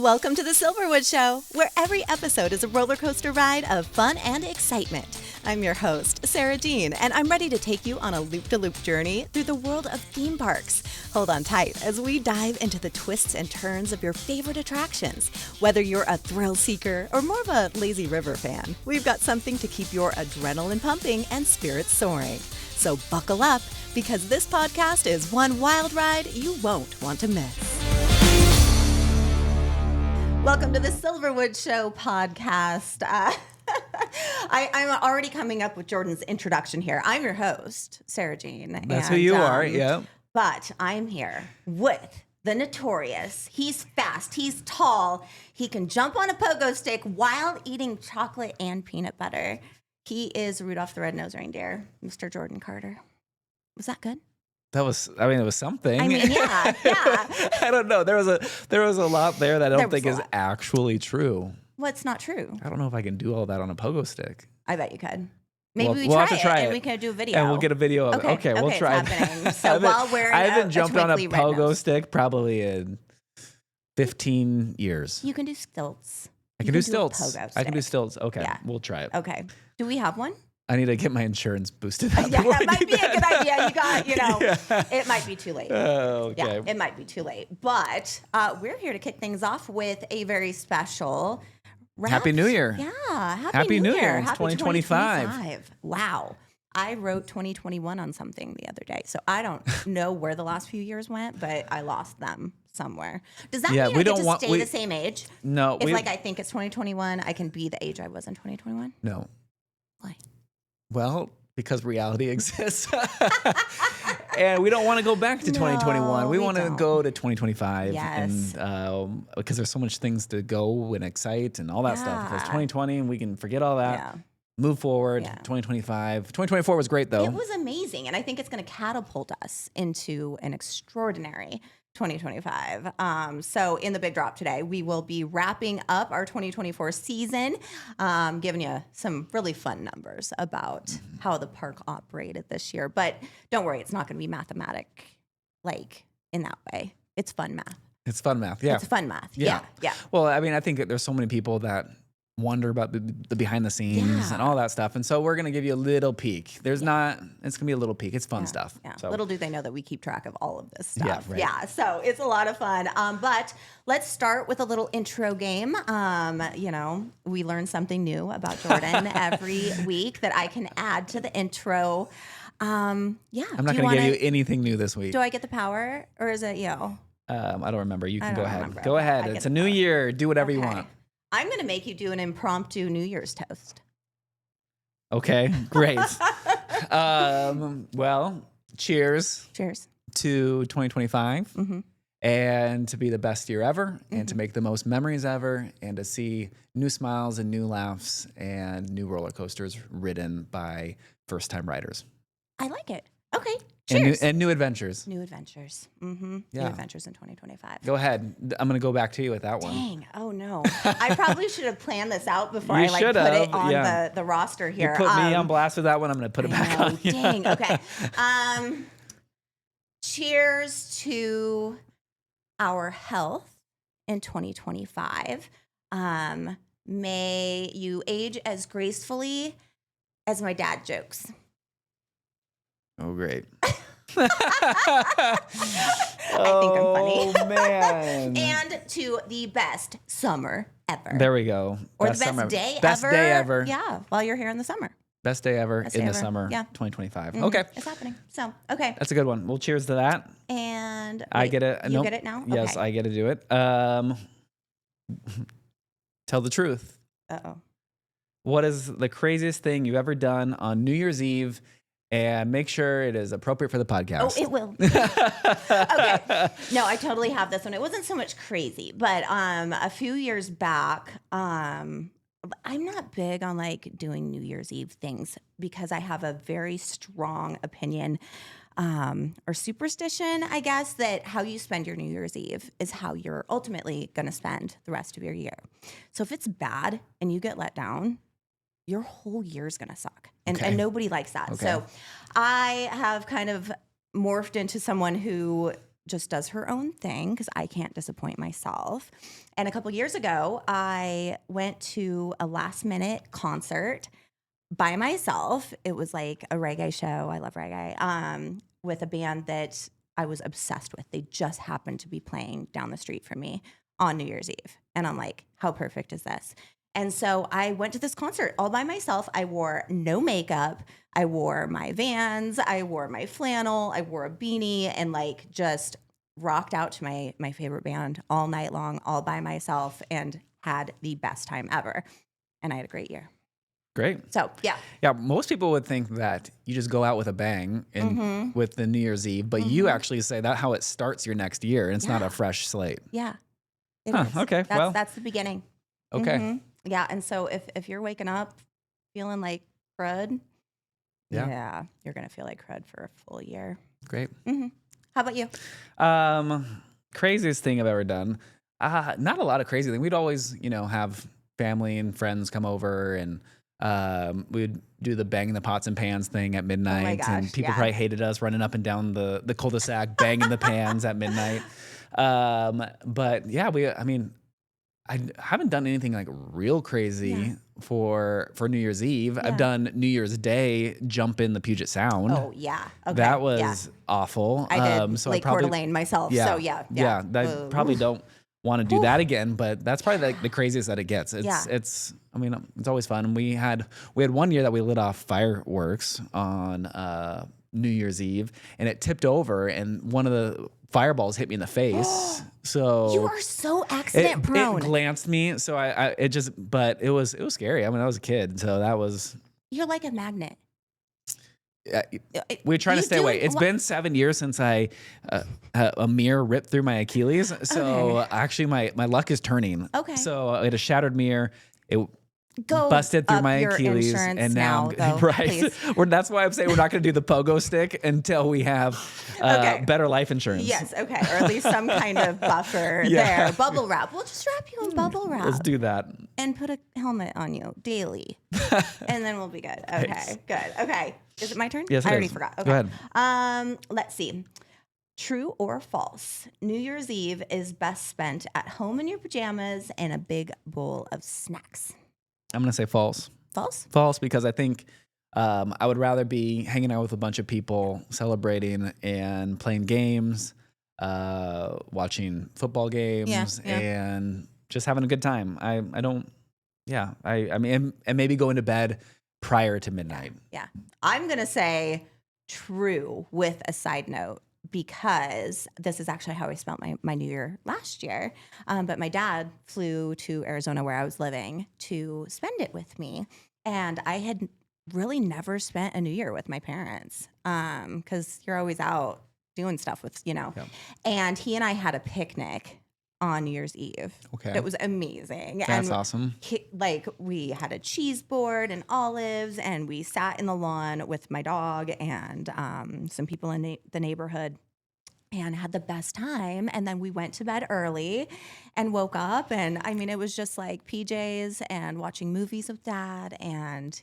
Welcome to the Silverwood Show, where every episode is a roller coaster ride of fun and excitement. I'm your host, Sara Jordan, and I'm ready to take you on a loop-de-loop journey through the world of theme parks. Hold on tight as we dive into the twists and turns of your favorite attractions. Whether you're a thrill seeker or more of a lazy river fan, we've got something to keep your adrenaline pumping and spirits soaring. So buckle up, because this podcast is one wild ride you won't want to miss. Welcome to the Silverwood Show podcast. I'm already coming up with Jordan's introduction here. I'm your host, Sara Jordan. That's who you are, yeah. But I'm here with the notorious. He's fast. He's tall. He can jump on a pogo stick while eating chocolate and peanut butter. He is Rudolph the Red-Nosed Reindeer, Mr. Jordan Carter. Was that good? It was something. Yeah. I don't know. There was a lot there that I don't think is actually true. What's not true? I don't know if I can do all that on a pogo stick. I bet you could. Maybe we'll we have to try it, and we can do a video. And we'll get a video of it. Okay, we'll try it. So while wearing I haven't jumped on a pogo nose. stick probably in 15 years. You can do stilts. I can do stilts. I can do stilts. Okay, yeah. We'll try it. Okay. Do we have one? I need to get my insurance boosted up. Yeah, that might be a good idea. It might be too late. Okay. Yeah, it might be too late. But we're here to kick things off with a very special Happy New Year. Yeah. Happy New Year. It's Happy 2025. Wow. I wrote 2021 on something the other day. So I don't know where the last few years went, but I lost them somewhere. Does that mean I get to stay the same age? No. If I think it's 2021, I can be the age I was in 2021? No. Why? Well, because reality exists. And we don't want to go back to 2021. We want to go to 2025. Yes. And because there's so much things to go and excite and all that stuff. Because 2020, we can forget all that. Yeah. Move forward. 2025. 2024 was great, though. It was amazing. And I think it's going to catapult us into an extraordinary 2025. So in the big drop today, we will be wrapping up our 2024 season, giving you some really fun numbers about how the park operated this year. But don't worry, it's not going to be mathematic like in that way. It's fun math. It's fun math, yeah. It's fun math, yeah. Well, I mean, I think that there's so many people that wonder about the behind the scenes and all that stuff. And so we're going to give you a little peek. It's going to be a little peek. It's fun stuff. Yeah. So. Little do they know that we keep track of all of this stuff. Right. Yeah. So it's a lot of fun. But let's start with a little intro game. We learn something new about Jordan every week that I can add to the intro. I'm not going to give you anything new this week. Do I get the power or is it you? I don't remember. You can go ahead. Remember. Go ahead. It's a new year. Do whatever you want. I'm going to make you do an impromptu New Year's toast. Okay, great. Well, cheers. Cheers. To 2025 and to be the best year ever and to make the most memories ever and to see new smiles and new laughs and new roller coasters ridden by first-time riders. I like it. Okay. Cheers. And new adventures. New adventures. New adventures in 2025. Go ahead. I'm going to go back to you with that one. Dang. Oh, no. I probably should have planned this out before I put it on the roster here. You put me on blast with that one. I'm going to put it back on. Dang. Okay. Cheers to our health in 2025. May you age as gracefully as my dad jokes. Oh, great. I think I'm funny. Oh, man. And to the best summer ever. There we go. Or the best day ever. Best day ever. Yeah, while you're here in the summer. Best day ever in the summer. Yeah. 2025. Okay. It's happening. So, okay. That's a good one. Well, cheers to that. And I get it. You get it now? Yes, okay. I get to do it. Tell the truth. Uh-oh. What is the craziest thing you've ever done on New Year's Eve? And make sure it is appropriate for the podcast. Oh, it will. Okay. No, I totally have this one. It wasn't so much crazy, but a few years back, I'm not big on like doing New Year's Eve things because I have a very strong opinion or superstition, I guess, that how you spend your New Year's Eve is how you're ultimately going to spend the rest of your year. So if it's bad and you get let down, your whole year's going to suck. And nobody likes that. Okay. So I have kind of morphed into someone who just does her own thing because I can't disappoint myself. And a couple years ago, I went to a last minute concert by myself. It was like a reggae show. I love reggae. With a band that I was obsessed with. They just happened to be playing down the street from me on New Year's Eve. And I'm like, how perfect is this? And so I went to this concert all by myself. I wore no makeup. I wore my Vans. I wore my flannel. I wore a beanie and like just rocked out to my favorite band all night long, all by myself, and had the best time ever. And I had a great year. Great. So, yeah. Yeah, most people would think that you just go out with a bang and with the New Year's Eve, but you actually say that how it starts your next year, and it's not a fresh slate. Yeah. It is. Okay, That's the beginning. Okay. Yeah, and so if you're waking up feeling like crud, yeah you're going to feel like crud for a full year. Great. How about you? Craziest thing I've ever done. Not a lot of crazy things. We'd always, have family and friends come over, and we'd do the banging the pots and pans thing at midnight. Oh my gosh, and people probably hated us running up and down the cul-de-sac banging the pans at midnight. But yeah, I haven't done anything like real crazy for New Year's Eve. I've done New Year's Day, jump in the Puget Sound. Oh yeah, okay. That was awful. I did so Lake Coeur d'Alene myself. So yeah. I probably don't want to do that again, but that's probably the craziest that it gets. It's always fun. We had one year that we lit off fireworks on New Year's Eve, and it tipped over, and one of the fireballs hit me in the face. So you are so accident prone. It glanced me, so but it was scary. I mean, I was a kid, so that was. You're like a magnet. We're trying to stay away. It's been 7 years since a mirror ripped through my Achilles. So actually, my luck is turning. Okay. So I had a shattered mirror. It busted through my Achilles, and now right. That's why I'm saying we're not going to do the pogo stick until we have better life insurance. Yes. Okay. Or at least some kind of buffer there. Bubble wrap. We'll just wrap you in bubble wrap. Let's do that. And put a helmet on you daily, and then we'll be good. Okay. Nice. Good. Okay. Is it my turn? Yes, I already forgot. Okay. Go ahead. Let's see. True or false? New Year's Eve is best spent at home in your pajamas and a big bowl of snacks. I'm going to say false. False? False, because I think I would rather be hanging out with a bunch of people, celebrating and playing games, watching football games, and just having a good time. I mean, and maybe going to bed prior to midnight. Yeah. I'm going to say true with a side note, because this is actually how I spent my New Year last year. But my dad flew to Arizona, where I was living, to spend it with me. And I had really never spent a New Year with my parents, because you're always out doing stuff with, And he and I had a picnic on New Year's Eve. Okay. It was amazing. That's awesome. We had a cheese board and olives, and we sat in the lawn with my dog and some people in the neighborhood, and had the best time. And then we went to bed early and woke up, and I mean, it was just like PJs and watching movies with Dad, and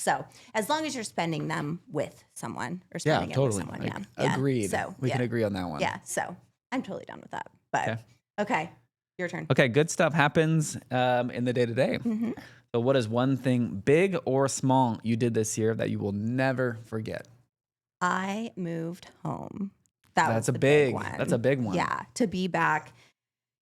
So as long as you're spending them with someone or spending it with someone, agreed. So we can agree on that one. Yeah, so I'm totally done with that. But okay, your turn. Okay, good stuff happens in the day-to-day. Mm-hmm. So what is one thing, big or small, you did this year that you will never forget? I moved home. That's a big one. That's a big one. Yeah, to be back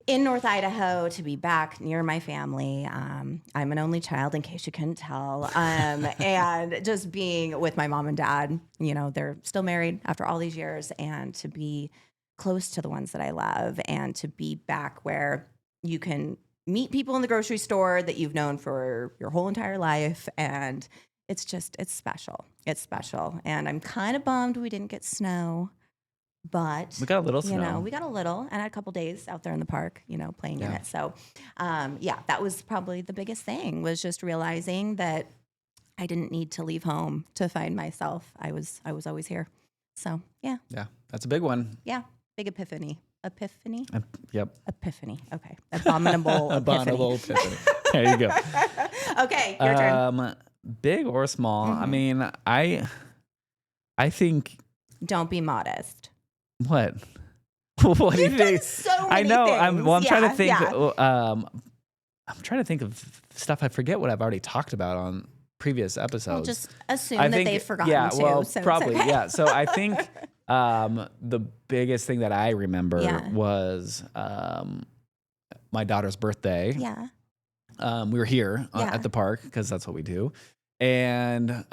in North Idaho, to be back near my family. I'm an only child, in case you couldn't tell. And just being with my mom and dad, they're still married after all these years, and to be close to the ones that I love, and to be back where you can meet people in the grocery store that you've known for your whole entire life. And it's special. It's special. And I'm kind of bummed we didn't get snow, but we got a little snow. We got a little, and a couple days out there in the park, playing in it. So, that was probably the biggest thing, was just realizing that I didn't need to leave home to find myself. I was always here. So, yeah. Yeah, that's a big one. Yeah. Big epiphany. Epiphany? Yep. Epiphany. Okay. Abominable epiphany. Abominable epiphany. There you go. Okay, your turn. Big or small? Mm-hmm. I mean, I think. Don't be modest. What? What do you You've think? done so I many know. things. I'm trying to think. Yeah. I'm trying to think of stuff. I forget what I've already talked about on previous episodes. Well, just assume I that think, they've forgotten yeah, too. well, So it's probably, okay. yeah. So I think the biggest thing that I remember Yeah. was my daughter's birthday. Yeah. We were here Yeah. at the park because that's what we do, and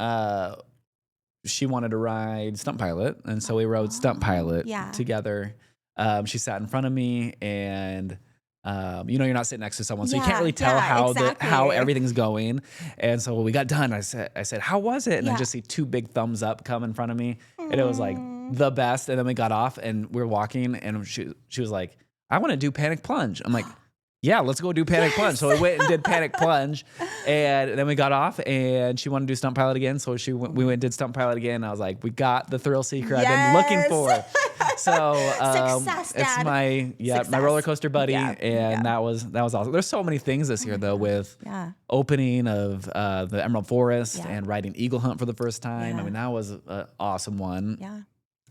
she wanted to ride Stunt Pilot, and so we rode Stunt Pilot yeah. together. She sat in front of me, and you're not sitting next to someone, so you can't really tell how everything's going. And so when we got done, I said, "How was it?" And I just see two big thumbs up come in front of me, and it was like the best. And then we got off, and we were walking, and she was like, "I want to do Panic Plunge." I'm like, yeah, let's go do Panic Plunge. So we went and did Panic Plunge, and then we got off, and she wanted to do Stunt Pilot again. So we went and did Stunt Pilot again. And I was like, we got the thrill seeker I've been looking for. So Success, Dad. it's my roller coaster buddy, and that was awesome. There's so many things this year though, with opening of the Emerald Forest and riding Eagle Hunt for the first time. I mean, that was an awesome one. Yeah.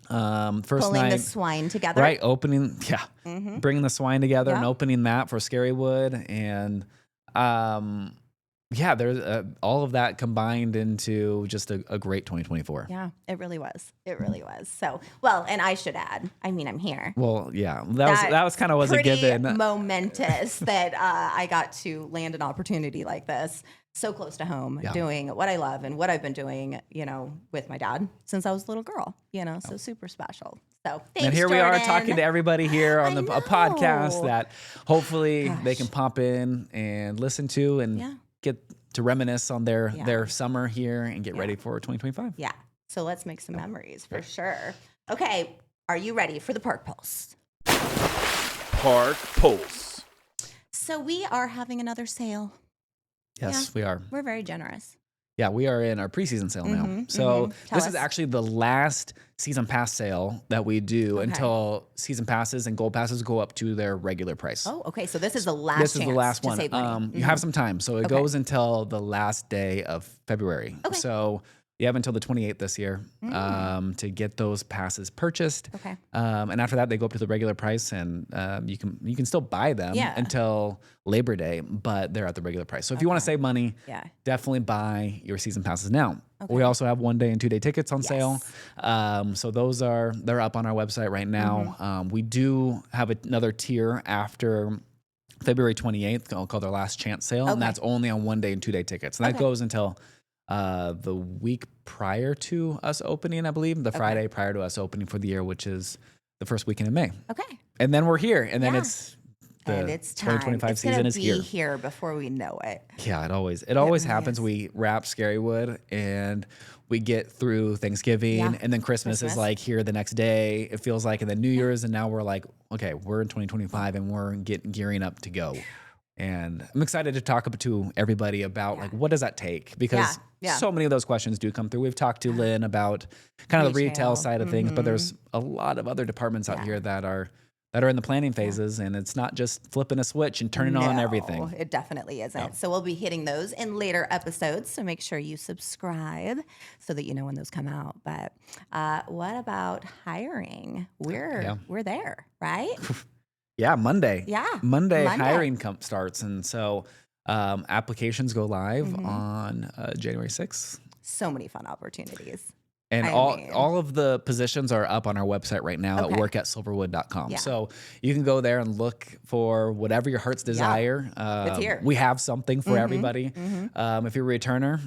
First Pulling night, the swine together. right? Opening, bringing the swine together and Yep. opening that for Scarywood, and there's all of that combined into just a great 2024. Yeah, it really was. It really was. So, well, and I should add, I mean, I'm here. Well, yeah, that was kind of a given. Momentous that I got to land an opportunity like this, so close to home, doing what I love and what I've been doing, with my dad since I was a little girl. So super special. So thanks, and here Jordan. we are talking to everybody here on a podcast that hopefully they can pop in and listen to and get to reminisce on their summer here and get ready for 2025. Yeah. So let's make some memories for sure. Okay. Are you ready for the Park Pulse? Park Pulse. So we are having another sale. Yes, we are. We're very generous. Yeah, we are in our preseason sale now. So this is actually the last season pass sale that we do until season passes and gold passes go up to their regular price. Oh, okay. So this is the last This is the last one. save money. You have some time. So it goes until the last day of February. Okay. So you have until the 28th this year to get those passes purchased. Okay. And after that, they go up to the regular price, and you can still buy them until Labor Day, but they're at the regular price. So if you want to save money, definitely buy your season passes now. Okay. We also have 1 day and 2 day tickets on sale. So they're up on our website right now. We do have another tier after February 28th called our Last Chance sale, and that's only on 1 day and 2 day tickets. And that goes until the week prior to us opening, I believe, the Friday prior to us opening for the year, which is the first weekend of May. Okay. And then we're here, and then it's the 2025 season is here. It's here before we know it. Yeah, it always happens. We wrap Scarywood and we get through Thanksgiving, and then Christmas is like here the next day. It feels like, and then New Year's, and now we're like, okay, we're in 2025 and we're gearing up to go. And I'm excited to talk to everybody about like, what does that take? Because so many of those questions do come through. We've talked to Lynn about kind of the retail side of things, but there's a lot of other departments out here that are in the planning phases, and it's not just flipping a switch and turning on everything. It definitely isn't. So we'll be hitting those in later episodes. So make sure you subscribe so that you know when those come out. But what about hiring? We're there, right? Yeah, Monday. Yeah. Monday. Hiring starts. And so applications go live on January 6th. So many fun opportunities. And all of the positions are up on our website right now at workatsilverwood.com. Yeah. So you can go there and look for whatever your heart's desire. It's here. We have something for everybody. If you're a returner,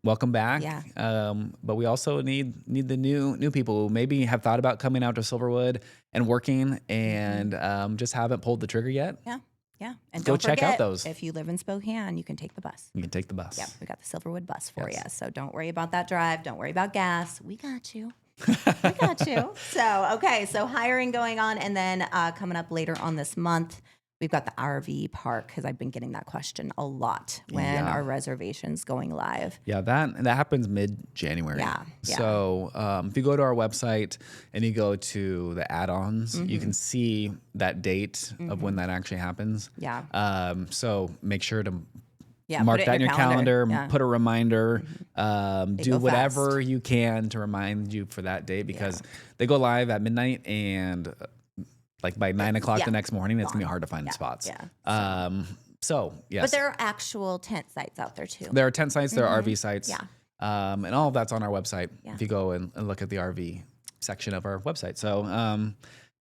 welcome back. Yeah. But we also need the new people who maybe have thought about coming out to Silverwood and working and just haven't pulled the trigger yet. Yeah. Yeah. And go don't check forget, out those. If you live in Spokane, you can take the bus. You can take the bus. Yeah. We got the Silverwood bus for you. So don't worry about that drive. Don't worry about gas. We got you. We got you. So, okay. So hiring going on. And then coming up later on this month, we've got the RV park, because I've been getting that question a lot. When are reservations going live? Yeah, that happens mid-January. Yeah. So if you go to our website and you go to the add-ons, you can see that date of when that actually happens. Yeah. So make sure to mark that in your calendar, put a reminder, do whatever you can to remind you for that date, because they go live at midnight, and like by 9 o'clock Yeah. the next morning, it's gonna be Gone. hard to find Yeah. spots. Yeah. So yes, But there are actual tent sites out there too. there are tent sites, there are RV sites, Yeah. and all of that's on our website. Yeah. If you go and look at the RV section of our website, so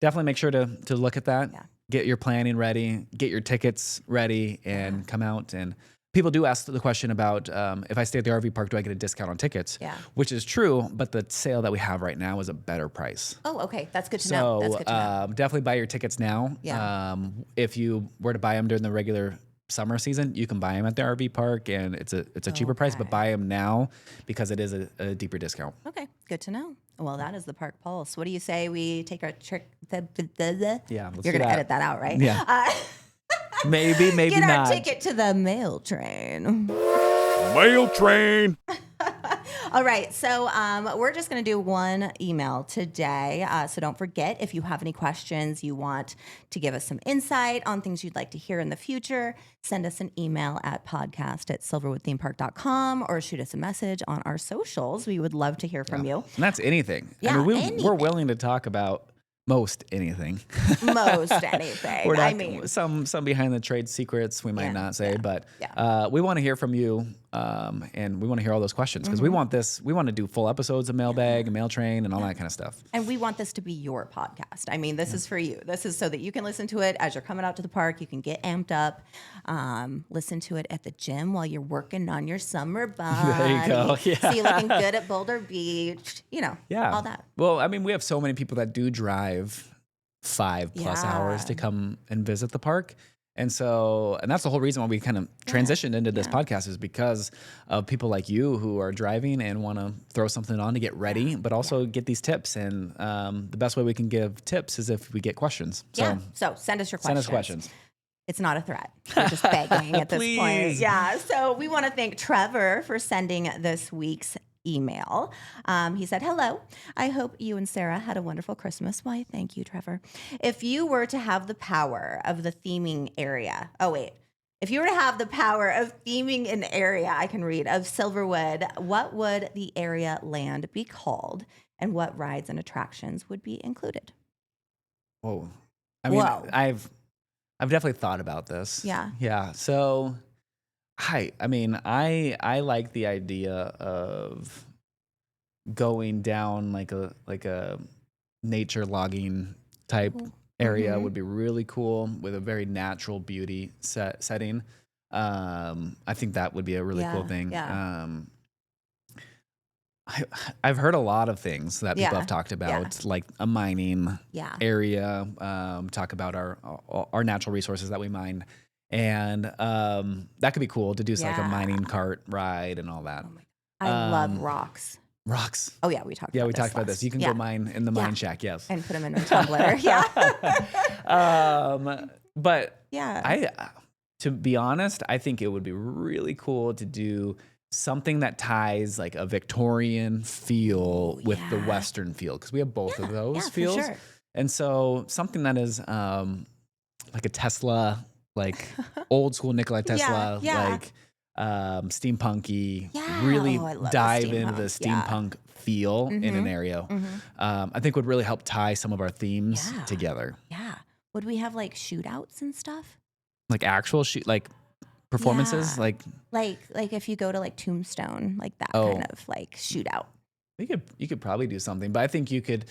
definitely make sure to look at that. Yeah. Get your planning ready, get your tickets ready, and come out. And people do ask the question about if I stay at the RV park, do I get a discount on tickets? Yeah. Which is true, but the sale that we have right now is a better price. Oh, okay. That's good to know. That's So good to know. definitely buy your tickets now. Yeah. If you were to buy them during the regular summer season, you can buy them at the RV park, and it's a cheaper price. But buy them now because it is a deeper discount. Okay. Good to know. Well, that is the Park Pulse. What do you say we take our trick? Yeah, let's You're do going to that. edit that out, right? Yeah. Maybe Get not. our ticket to the mail train. Mail train. All right, so we're just going to do one email today. So don't forget, if you have any questions, you want to give us some insight on things you'd like to hear in the future, send us an email at podcast@silverwoodthemepark.com or shoot us a message on our socials. We would love to hear from you. And that's anything. Yeah, I mean, we're anything. willing to talk about most anything. Most anything. We're not, I mean, some behind the trade secrets we might Yeah, not say, but yeah. we want to hear from you, and we want to hear all those questions because we want to do full episodes of Mailbag and Mail Train and all that kind of stuff. and we want this to be your podcast. I mean, this is for you. This is so that you can listen to it as you're coming out to the park. You can get amped up, listen to it at the gym while you're working on your summer body. There you go. Yeah. See you looking good at Boulder Beach. All that. Well, I mean, we have so many people that do drive 5+ hours to Yeah. come and visit the park. And that's the whole reason why we kind of transitioned into this podcast is because of people like you who are driving and want to throw something on to get ready, but also get these tips. And the best way we can give tips is if we get questions. So send us your questions. Send us questions. It's not a threat. We're just begging at this point. Please. Yeah. So we want to thank Trevor for sending this week's email. He said, "Hello. I hope you and Sarah had a wonderful Christmas." Why, thank you, Trevor. If you were to have the power of the theming area. If you were to have the power of theming an area, I can read, of Silverwood, what would the area land be called? And what rides and attractions would be included? Whoa. I mean, I've definitely thought about this. Yeah. Yeah. So I like the idea of going down like a nature logging type area would be really cool with a very natural beauty setting. I think that would be a really cool thing. Yeah. I've heard a lot of things that people Yeah. have talked about, like a mining area, talk about our natural resources that we mine. And that could be cool to do like a mining cart ride and all that. Oh my God. I love rocks. Rocks. Oh yeah, we talked. Yeah, about we this talked about last- this. You can go mine in the mine shack, yes. and put them in a tumbler. Yeah, But yeah. to be honest, I think it would be really cool to do something that ties like a Victorian feel with the Western feel because we have both of those feels. For sure. And so something that is like a Tesla, like old school Nikola Tesla, like steampunky, really I love the dive into the steampunk. steampunk feel in an area. I think would really help tie some of our themes together. Yeah. Would we have like shootouts and stuff? Like actual like performances, like if you go to like Tombstone, like that kind of like shootout. You could probably do something, but I think you could.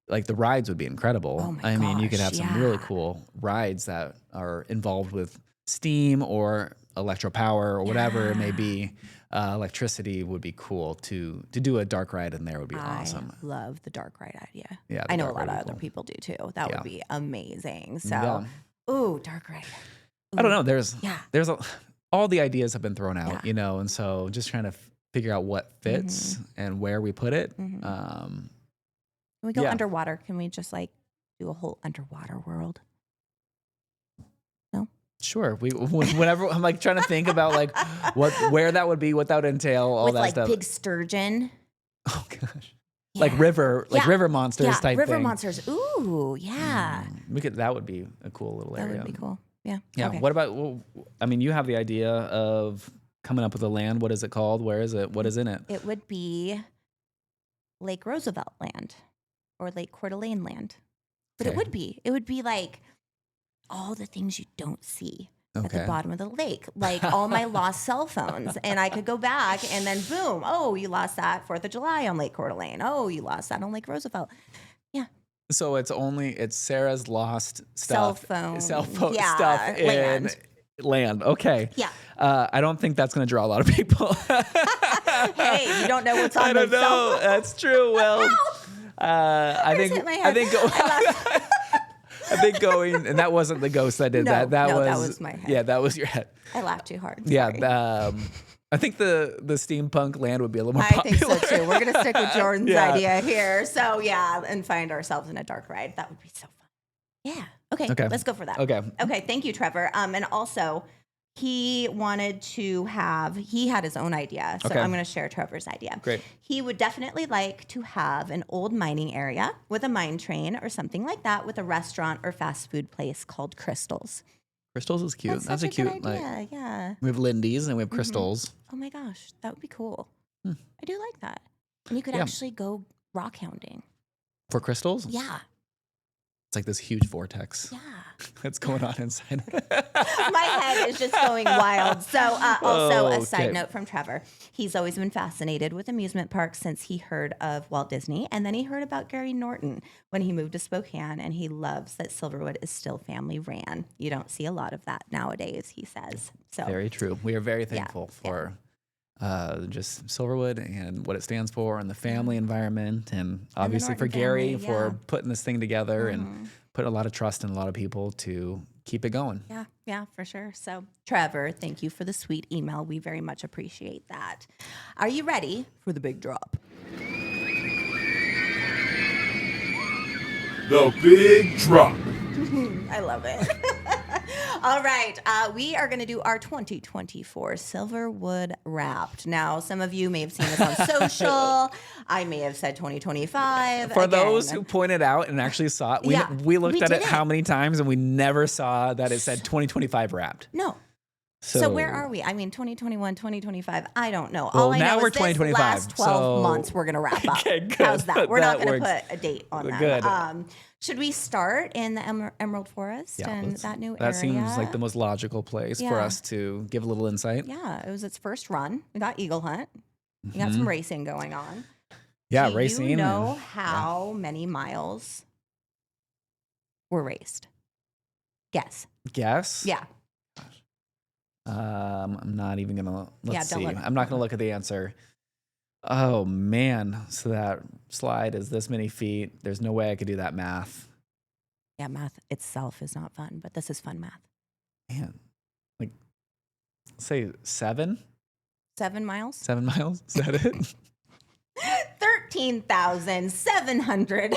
Like the rides would be incredible. Oh my I mean, you could gosh, have some really cool rides that are involved with steam or electro power or whatever it may be. Electricity would be cool to do a dark ride in there would be awesome. I love the dark ride idea. Yeah, I know a dark lot ride of would be other cool. people do too. That would be amazing. So, Yeah. ooh, dark ride. I don't know. There's Yeah. all the ideas have been thrown out, Yeah. and so just trying to figure out what fits and where we put it. Can we go underwater? Can we just like do a whole underwater world? No? Sure. Whenever I'm like trying to think about like where that would be, what that would entail, all With that like stuff. big sturgeon. Oh gosh. Yeah. Like river monsters type river thing. monsters. Ooh, yeah. That would be a cool little That area. would be cool. Yeah. Yeah. Okay. What about? You have the idea of coming up with a land. What is it called? Where is it? What is in it? It would be Lake Roosevelt land or Lake Coeur d'Alene land. But Okay. it would be like all the things you don't see at the Okay. bottom of the lake, like all my lost cell phones. And I could go back and then boom, oh, you lost that 4th of July on Lake Coeur d'Alene. Oh, you lost that on Lake Roosevelt. Yeah. So it's Sarah's lost Cell stuff, phone. stuff Land. in land. Okay. Yeah. I don't think that's going to draw a lot of people. Hey, you don't know what's on I don't those cell know. phones. That's true. Well, I think hit my head. I think going, and that wasn't the ghost that did No, that. That no, was that was my head. Yeah, that was your head. I laughed too hard. Yeah. Sorry. I think the steampunk land would be a little more I popular. think so too. We're going to stick with Jordan's Yeah. idea here. So yeah, and find ourselves in a dark ride. That would be so fun. Yeah. Okay. Let's go for that. Okay. Okay. Thank you, Trevor. And also he had his own idea. So Okay. I'm going to share Trevor's idea. Great. He would definitely like to have an old mining area with a mine train or something like that with a restaurant or fast food place called Crystals. Crystals is cute. That's such a cute good idea. Yeah. we have Lindy's and we have Crystals. Oh my gosh, that would be cool. I do like that. And you could Yeah. actually go rock hounding. For Crystals? Yeah. It's like this huge vortex Yeah. that's going on inside. My head is just going wild. So also a Okay. side note from Trevor. He's always been fascinated with amusement parks since he heard of Walt Disney. And then he heard about Gary Norton when he moved to Spokane. And he loves that Silverwood is still family ran. You don't see a lot of that nowadays, he says. So Very true. We are very thankful for just Silverwood and what it stands for and the family environment. And obviously for Norton Gary family, for yeah. putting this thing together and putting a lot of trust in a lot of people to keep it going. Yeah, for sure. So, Trevor, thank you for the sweet email. We very much appreciate that. Are you ready for the big drop? The Big Drop. I love it. All right. We are going to do our 2024 Silverwood Wrapped. Now, some of you may have seen this on social. I may have said 2025. For Again, those who pointed out and actually saw it, Yeah, we looked we at did it it. how many times and we never saw that it said 2025 wrapped. No. So where are we? I mean, 2021, 2025. I don't know. Well, All I now know we're is this 2025, last 12 so- months we're going to wrap up. Okay, good. How's that? We're not That going to works. put a date on that. Good. Should we start in the Emerald Forest and let's- that new area? that seems like the most logical place for Yeah. us to give a little insight. Yeah, it was its first run. We got Eagle Hunt. We got some racing going on. Yeah, Do racing. you know and- how many miles were raced? Guess. Guess? Yeah. I'm not even gonna. Let's don't see. look. I'm not gonna look at the answer. Oh man! So that slide is this many feet. There's no way I could do that math. Yeah, math itself is not fun, but this is fun math. Man, like say 7 miles? 7 miles. Is that it? 13,700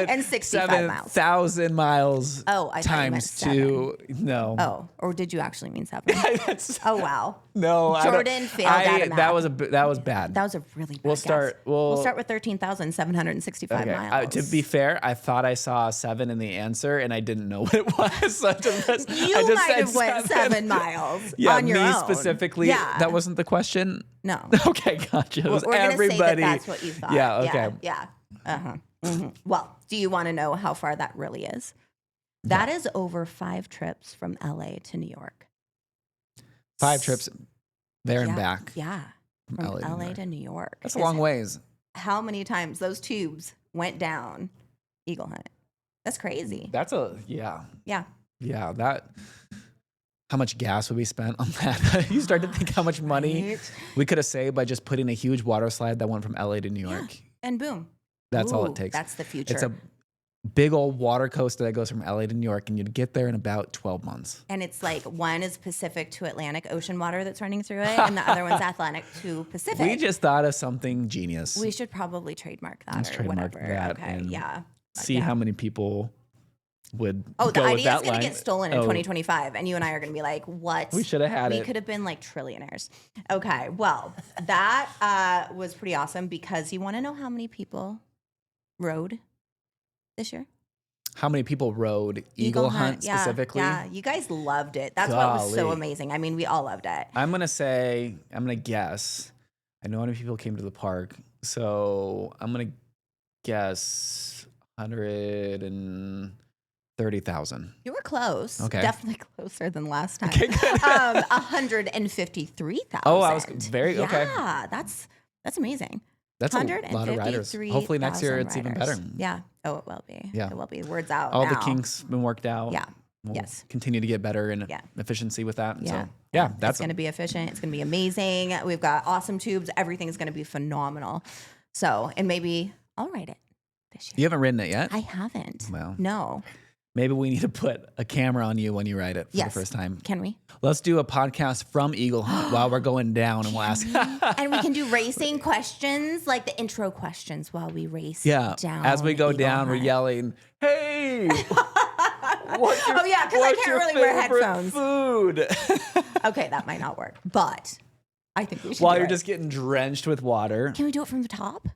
and 65 miles. 7,000 miles. Oh, I thought you meant times 2. No. Oh, or did you actually mean 7? That's, Oh, wow. no. Jordan failed out of math. That was bad. That was a really bad We'll guess. start- We'll we'll- start with 13,765 Okay. miles. To be fair, I thought I saw 7 in the answer, and I didn't know what it was. So I just you I just might said have went 7 miles Yeah, on your me own. specifically. Yeah. That wasn't the question. No. Okay, gotcha. It was We're going to say everybody. that that's what you thought. Yeah. Okay. Yeah. Uh-huh. Well, do you want to know how far that really is? That is over 5 trips from LA to New York. 5 trips there and Yeah, back. Yeah. From LA to New LA York. to New York. That's a is long ways. How many times those tubes went down Eagle Hunt? That's crazy. That's yeah. Yeah. That. How much gas would be spent on that? You start to think how much money Right? we could have saved by just putting a huge water slide that went from LA to New York. And boom. That's all Ooh, it takes. That's the future. It's a big old water coaster that goes from LA to New York, and you'd get there in about 12 months. and it's like one is Pacific to Atlantic Ocean water that's running through it, and the other one's Atlantic to Pacific. We just thought of something genius. We should probably trademark that Let's or trademark whatever. that Okay. and Yeah. See Yeah. how many people would Oh, the go with idea that is going line. to get stolen in 2025, and you and I are going to be like, "What? We should have had we it. could have been like trillionaires." Okay, well, that was pretty awesome because you want to know how many people rode this year? How many people rode Eagle Hunt yeah, specifically? Yeah, you guys loved it. That's what was so Golly. amazing. I mean, we all loved it. I'm gonna guess. I know how many people came to the park, so I'm gonna guess 130,000. You were close. Okay. Definitely closer than last time. Okay, good. 153,000. Oh, I was very okay. Yeah, that's amazing. That's a lot of riders. Hopefully next year it's even better. Yeah. Oh, it will be. Yeah. It will be. Word's out All now. the kinks been worked out. Yeah. We'll Yes. continue to get better in Yeah. efficiency with that. Yeah. So, yeah, It's that's going to be efficient. It's going to be amazing. We've got awesome tubes. Everything is going to be phenomenal. So, and maybe I'll ride it this year. You haven't ridden it yet? I haven't. Well. No. Maybe we need to put a camera on you when you ride it for Yes. the first time. Can we? Let's do a podcast from Eagle Hunt while we're going down, and we'll ask. And we can do racing questions, like the intro questions while we race down. As we go Eagle down, we're Hunt. yelling, "Hey!" What's your, Oh, yeah, 'cause I what's can't your really wear favorite headphones. Food. Okay, that might not work, but I think we should. While do you're it. just getting drenched with water. Can we do it from the top?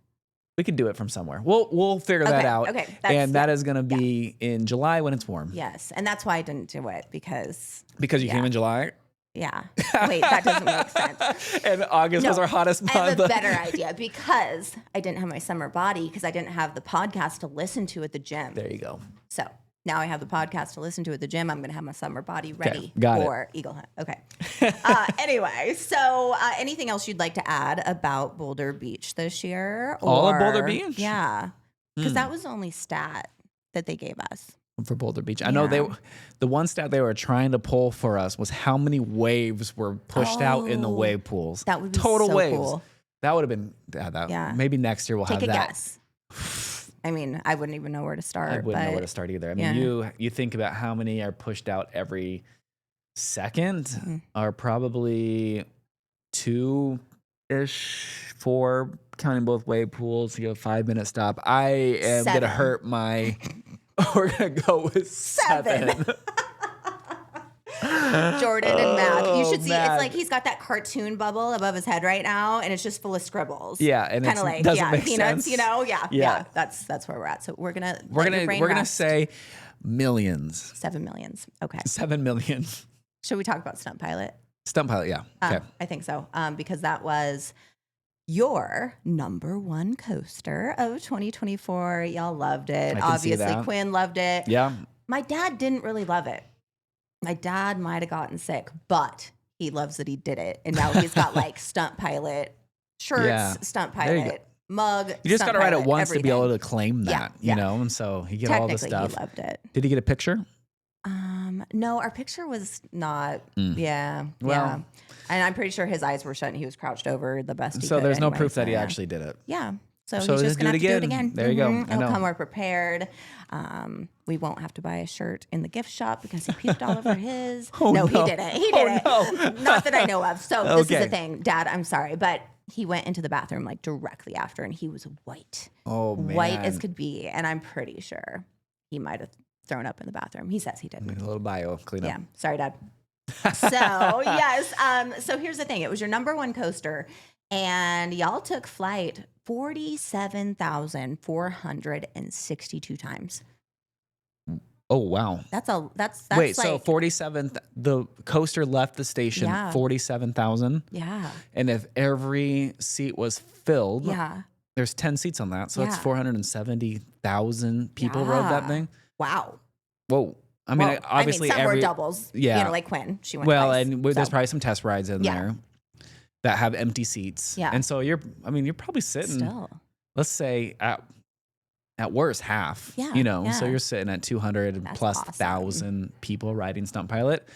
We can do it from somewhere. We'll figure that Okay, out. okay, And that is going to be in July when it's warm. Yes, and that's why I didn't do it because Because you came in July? yeah. Wait, that doesn't make sense. And August was our hottest month. I have a better idea because I didn't have my summer body because I didn't have the podcast to listen to at the gym. There you go. So now I have the podcast to listen to at the gym. I'm going to have my summer body ready got it. for Eagle Hunt. Okay. Anyway, so anything else you'd like to add about Boulder Beach this year? All of Boulder Beach? Yeah. Because that was the only stat that they gave us. For Boulder Beach. I know the one stat they were trying to pull for us was how many waves were pushed out in the wave pools. That would be total so waves. Cool. That would have been maybe next year we'll Take have a that. guess. I mean, I wouldn't even know where to start. I wouldn't know where to start either. I mean, you think about how many are pushed out every second are probably 2-ish, 4, counting both wave pools. You go 5-minute stop. I am going to hurt my... We're going to go with 7. Jordan and Mac. You should see, Mac. it's like he's got that cartoon bubble above his head right now, and it's just full of scribbles. Yeah, and kind it of like doesn't make peanuts, sense. you know? Yeah. Yeah. That's where we're at. So we're gonna say millions. 7 millions. Okay. 7 million. Should we talk about Stunt Pilot? Stunt Pilot, yeah. Okay. I think so. Because that was your number one coaster of 2024. Y'all loved it. I can see Obviously, that. Quinn loved it. Yeah. My dad didn't really love it. My dad might have gotten sick, but he loves that he did it. And now he's got like Stunt Pilot shirts, Stunt Pilot mug. You just got to write it once everything. to be able to claim that, Yeah. you know? And so he get all the stuff. He loved it. Did he get a picture? No, our picture was not. Mm. Yeah. Well, and I'm pretty sure his eyes were shut and he was crouched over the best he so could there's no anyway, proof that he yeah. actually did it. Yeah. So So he's just just going to do have it to do it again. again. There you go. I He'll know. come more prepared. We won't have to buy a shirt in the gift shop because he puked all over his. Oh, no, no. he didn't. He didn't. Oh, no. Not that I know of. So this is Okay. the thing. Dad, I'm sorry, but he went into the bathroom like directly after and he was white. Oh, man. White as could be. And I'm pretty sure he might have thrown up in the bathroom. He says he didn't. A little bio cleanup. Yeah. Sorry, Dad. So, yes. So here's the thing. It was your number one coaster and y'all took flight 47,462 times. Oh, wow. That's Wait, like, so 47, the coaster left the station, Yeah. 47,000. yeah. And if every seat was filled, Yeah. there's 10 seats on that. So it's Yeah. 470,000 people rode that Yeah. thing. Wow. Whoa. I mean, Well, obviously some every were doubles. Yeah. You know, like Quinn. She went well, twice, and there's so. probably some test rides in Yeah. there that have empty seats. Yeah. And so you're probably sitting, Still. let's say at worst half, Yeah, you know, yeah. so you're sitting at 200 That's plus awesome. 1,000 people riding Stunt Pilot.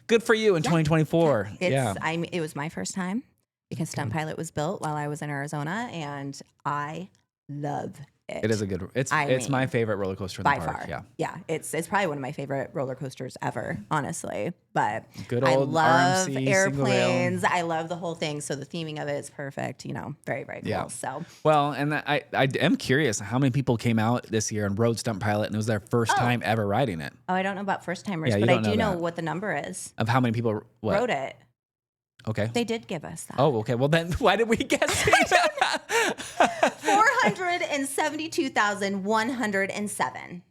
Good for you in 2024. It was my first time because Stunt Pilot was built while I was in Arizona and I love it. It is a good, it's my favorite roller coaster in by the park. far. Yeah. Yeah. It's probably one of my favorite roller coasters ever, honestly. But Good I old love RMC, single airplanes. rail. I love the whole thing. So the theming of it is perfect. You know, very, very cool. Yeah. So Well, and I am curious how many people came out this year and rode Stunt Pilot and it was their first time ever riding it. I don't know about first timers, Yeah, you but I don't do know know that. what the number is. Of how many people Rode it. Okay. They did give us that. Oh, okay. Well, then why did we guess it? 472,107.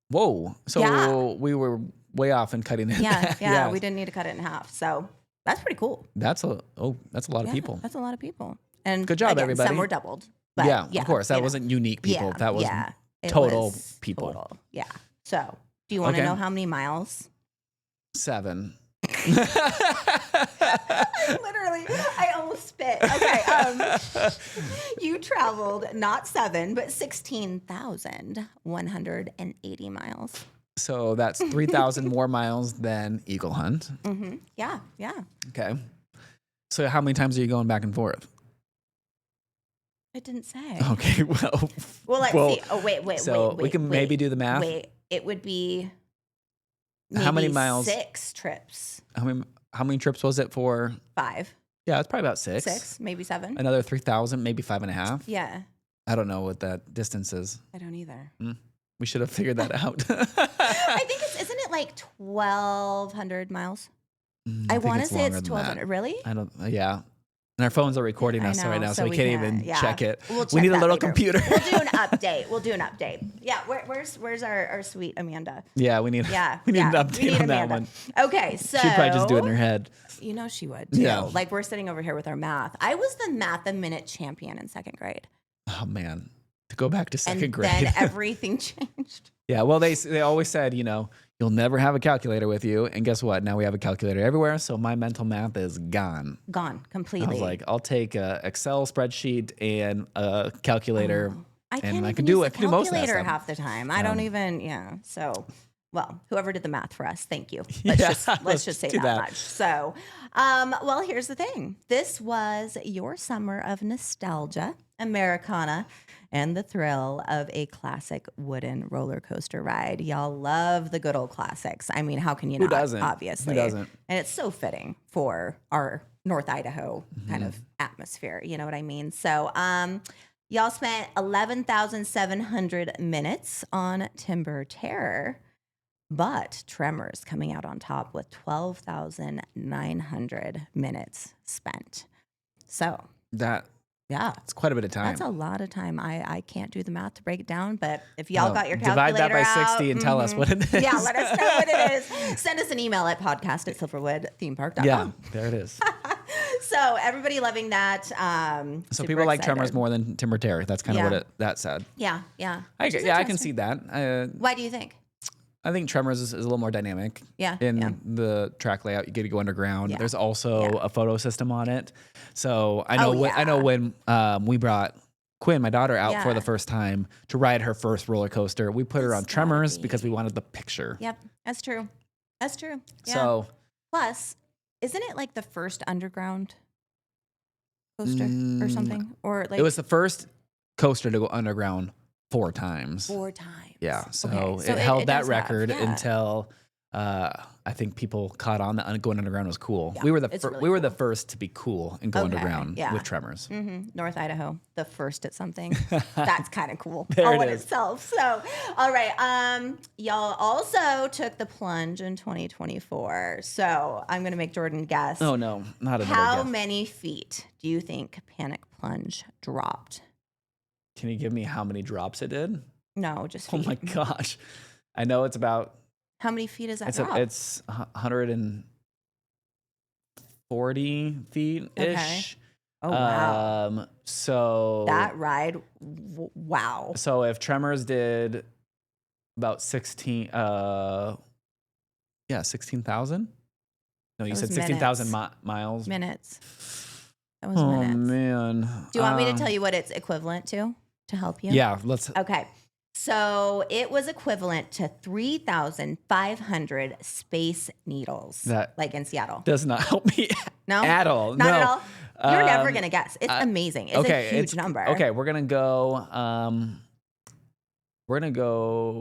Whoa. So Yeah. we were way off in cutting it. Yeah, we didn't need to cut it in half. So that's pretty cool. That's a lot of people. That's a lot of people. And Good job, again, everybody. Some were doubled. But Yeah, of course. That you know. wasn't unique people. Yeah, That was yeah. Total people. Total. Yeah. So, do you want to know how many miles? 7. Literally, I almost spit. Okay. You traveled not 7, but 16,180 miles. So that's 3,000 more miles than Eagle Hunt. Mm-hmm. Yeah. Okay. So how many times are you going back and forth? I didn't say. Okay. Well, let's see. Oh, wait. So we can maybe do the math. Wait, it would be maybe how many miles? 6 trips. How many trips was it for? 5. Yeah, it's probably about 6. 6, maybe 7. Another 3,000, maybe 5.5. Yeah. I don't know what that distance is. I don't either. We should have figured that out. I think isn't it like 1,200 miles? I want to say it's 1,200. Really? I don't. Yeah. And our phones are recording us right now, so we can't even check it. We need a little computer. We'll do an update. Yeah. Where's our sweet Amanda? Yeah, we need. we need an update on that one. Okay, so she'd probably just do it in her head. You know she would too. Yeah. Like we're sitting over here with our math. I was the math a minute champion in 2nd grade. Oh man, to go back to 2nd grade. And then everything changed. Yeah, well, they always said, you'll never have a calculator with you. And guess what? Now we have a calculator everywhere. So my mental math is gone. Gone completely. I was like, I'll take a Excel spreadsheet and a calculator. I can't and even I can use do a it. I can do most of that calculator stuff. half the time. I don't even, So, well, whoever did the math for us, thank you. Let's just say that much. So, well, here's the thing. This was your summer of nostalgia, Americana, and the thrill of a classic wooden roller coaster ride. Y'all love the good old classics. I mean, how can you not? Who doesn't? Obviously. Who doesn't? And it's so fitting for our North Idaho kind of atmosphere. You know what I mean? So, y'all spent 11,700 minutes on Timber Terror, but Tremors coming out on top with 12,900 minutes spent. So it's quite a bit of time. That's a lot of time. I can't do the math to break it down, but if y'all got your calculator divide that by out, 60 and tell us what it is. Yeah, let us know what it is. Send us an email at podcast@silverwoodthemepark.com. Yeah, there it is. So everybody loving that. So people like Tremors more than Timber Terror. That's kind of what that said. Yeah. I can see that. Why do you think? I think Tremors is a little more dynamic. In the track layout, you get to go underground. There's also a photo system on it. So I know when we brought Quinn, my daughter, out for the first time to ride her first roller coaster, we put her on Tremors because we wanted the picture. Yep, that's true. Yeah. So plus, isn't it like the first underground coaster or something? Or like it was the first coaster to go underground 4 times. 4 times. Yeah. So it held that record until I think people caught on that going underground was cool. Yeah, we were the the first to be cool and go underground with Tremors. North Idaho, the first at something. That's kind of cool There all it in is. itself. So, all right. Y'all also took the plunge in 2024. So I'm going to make Jordan guess. Oh no, not another How guess. many feet do you think Panic Plunge dropped? Can you give me how many drops it did? No, just Oh feet. my gosh. I know it's about How many feet is that drop? it's 140 feet ish. Okay. Oh wow. So that ride, wow. So if Tremors did about 16,000? No, you said 16,000 miles. Minutes. That was Oh minutes. man. Do you want me to tell you what it's equivalent to help you? Yeah, let's. Okay. So it was equivalent to 3,500 space needles, That like in Seattle. does not help me No? at all. Not no. at all? You're never going to guess. It's amazing. It's a huge number. Okay, we're gonna go.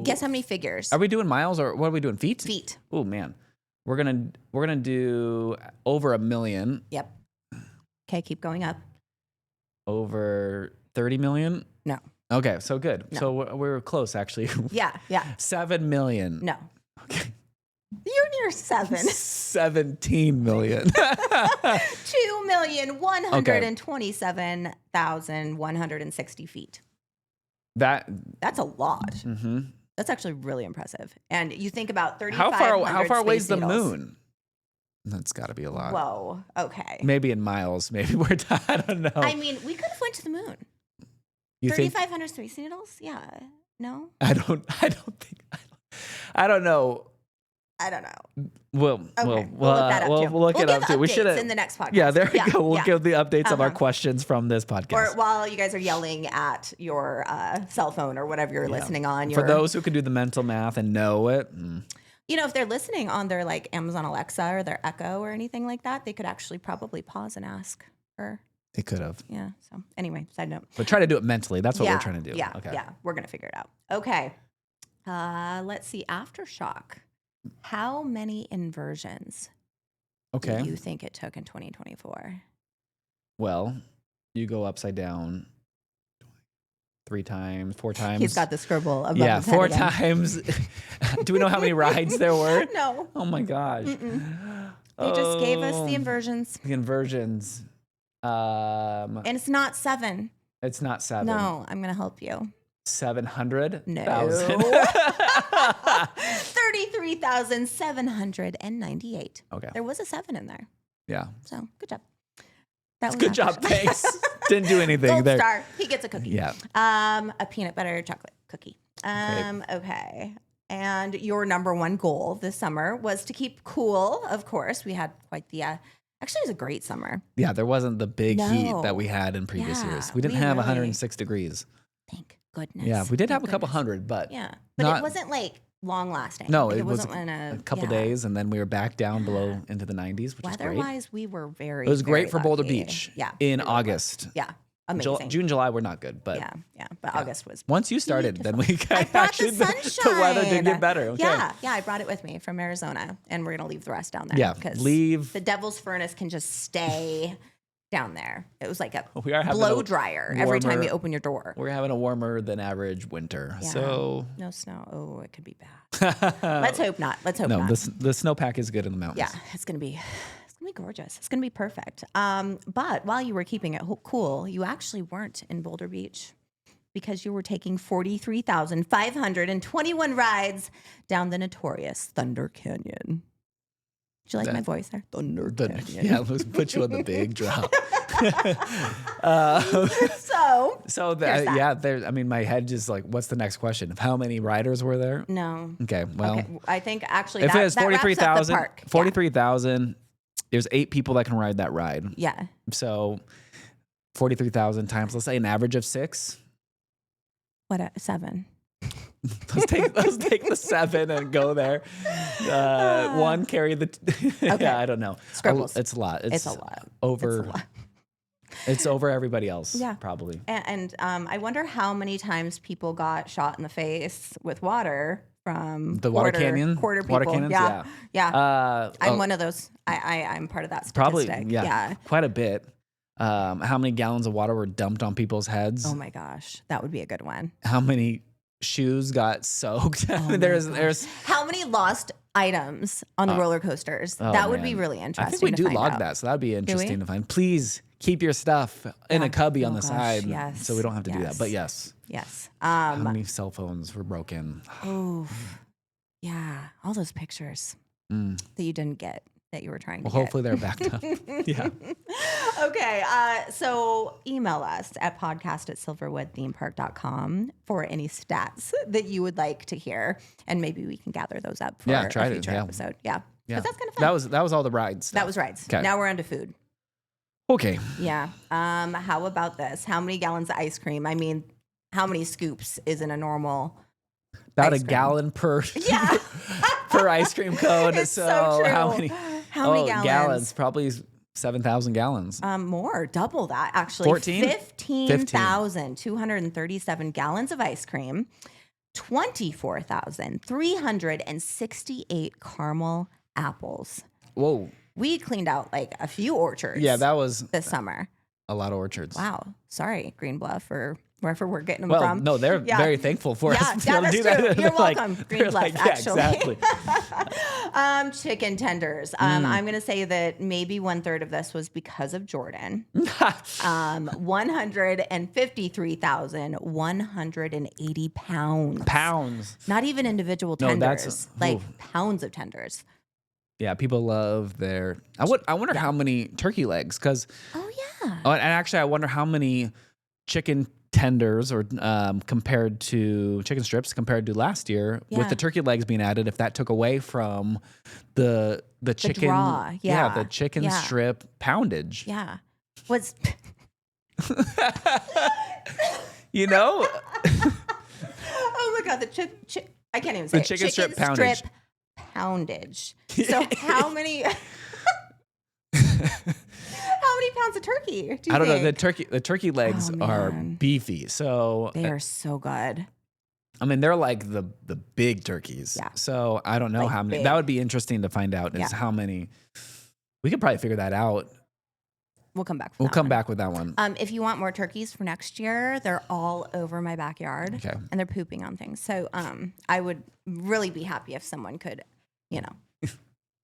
Guess how many figures? Are we doing miles or what are we doing? Feet? Feet. Oh man, we're gonna do over 1 million. Yep. Okay, keep going up. Over 30 million? No. Okay, so good. No. So we're close actually. Yeah. 7 million. No. Okay. You're near 7. 17 million. 2,127,160 feet. That's a lot. Mm-hmm. That's actually really impressive. And you think about 3,500. How far away is the needles. moon? That's got to be a lot. Whoa. Okay. Maybe in miles. Maybe we're. I don't know. I mean, we could have went to the moon. You think? 3,500 space needles. Yeah. No? I don't know. I don't know. We'll We'll look that up too. We'll look it up too. We should in the next podcast. Yeah, there we go. We'll give the updates of our Uh-huh. questions from this podcast. Or while you guys are yelling at your cell phone or whatever you're listening on. For those who can do the mental math and know it. You know, if they're listening on their like Amazon Alexa or their Echo or anything like that, they could actually probably pause and ask her. They could have. Yeah. So anyway, side note. But try to do it mentally. That's what we're trying to do. Yeah. Okay. Yeah. We're going to figure it out. Okay. Let's see. Aftershock. How many inversions Okay. do you think it took in 2024? Well, you go upside down 3 times, 4 times. He's got the scribble above Yeah, his head 4 again. times. Do we know how many rides there were? No. Oh my gosh. They just gave us the inversions. The inversions. And it's not 7. It's not 7. No, I'm going to help you. 700? No. 33,798. Okay. There was a 7 in there. Yeah. So good job. That was Good job. Aftershock. Thanks. Didn't do anything Gold there. star. He gets a cookie. Yeah. A peanut butter chocolate cookie. Okay. And your number one goal this summer was to keep cool. Of course, we had quite the. Actually, it was a great summer. Yeah, there wasn't the big heat No. that we had in previous Yeah, years. We didn't we have really- 106 degrees. Thank goodness. Yeah, we did have a Thank couple goodness. hundred, but Yeah, but not- it wasn't like long lasting. no, Like, it was wasn't in a couple days, and then we were back down below into the 90s, which is great. Weather-wise, we were very. It was great very for Boulder lucky. Beach. Yeah, in we were August. lucky. Yeah, amazing. June, July were not good, but yeah. But August was. once you started, then we I got brought actually the sunshine. the weather did get better. Okay. Yeah, I brought it with me from Arizona, and we're gonna leave the rest down there. Yeah, because leave. the Devil's Furnace can just stay down there. It was like a We are having blow a dryer every time warmer- you open your door. We're having a warmer than average winter, Yeah. so No snow. Oh, it could be bad. Let's hope not. Let's hope no, not. the snowpack is good in the mountains. Yeah, it's gonna be gorgeous. It's gonna be perfect. But while you were keeping it cool, you actually weren't in Boulder Beach because you were taking 43,521 rides down the notorious Thunder Canyon. Did you like my voice there? Thunder Canyon. Yeah, let's put you on the big drop. So There. that. Yeah, there. I mean, my head just like, what's the next question? How many riders were there? no. Okay, well, Okay, I think actually if that, it was that wraps up the 43,000, park. 43,000, there's 8 people that can ride that ride. Yeah. So 43,000 times, let's say an average of 6. What? 7. Let's take the 7 and go there. One carry the. Okay. Yeah, I don't know. Scribbles. It's a lot. It's a lot. Over. It's a lot. It's over everybody else. Yeah. Probably. And I wonder how many times people got shot in the face with water from The water canyon? Quarter people. Water cannons? Yeah. I'm oh, one of those. I'm part of that Probably. statistic. Yeah. Quite a bit. How many gallons of water were dumped on people's heads? Oh my gosh, that would be a good one. How many shoes got soaked? Oh there's. How many lost items on the roller coasters? Oh, that would be man. really interesting. I think we to do find log out. that, so that'd be interesting we? to find. Please keep your stuff in a cubby on the gosh, side, yes, so we don't have to do that. yes. But yes, Yes. how many cell phones were broken? Oh, yeah. All those pictures that you didn't get that you were trying to Well, get. hopefully they're backed up. Yeah. Okay, so email us at podcast@silverwoodthemepark.com for any stats that you would like to hear, and maybe we can gather those up for Yeah, try a to, future yeah. episode. Yeah, Yeah. because that's kind of fun. That was all the rides. That was rides. 'Kay. Now we're on to food. Okay. Yeah. How about this? How many gallons of ice cream? I mean, how many scoops is in a normal? About Ice a cream. gallon per Yeah. per ice cream cone. It's so true. how many? How many gallons? Probably 7,000 gallons. More, double that actually. 14? 15,237 gallons of ice cream, 24,368 caramel apples. Whoa. We cleaned out like a few orchards. Yeah, that was this summer. a lot of orchards. Wow. Sorry, Green Bluff or wherever we're getting them Well, from. no, they're Yeah. very thankful for Yeah, us. to be yeah, able to that's do that. true. You're They're welcome, Green they're Bluff, yeah, actually. exactly. Chicken tenders. I'm going to say that maybe 1/3 of this was because of Jordan. 153,180 pounds. Pounds. Not even individual No, tenders, that's- like oof. pounds of tenders. Yeah, people love their. I wonder how many turkey legs, because. Oh yeah. Oh, and actually, I wonder how many chicken tenders or compared to chicken strips compared to last year with the turkey legs being added, if that took away from the chicken, draw, the chicken strip poundage. Yeah. What's You know? Oh my God, I can't even say the chicken strip poundage. Poundage. So how many pounds of turkey do you think? I don't know. The turkey legs are beefy. So they are so good. I mean, they're like the big turkeys. Yeah. So I don't know Like how many. big. That would be interesting to find out is how many. We could probably figure that out. We'll come back. We'll come back with that one. If you want more turkeys for next year, they're all over my backyard. Okay. And they're pooping on things. So I would really be happy if someone could,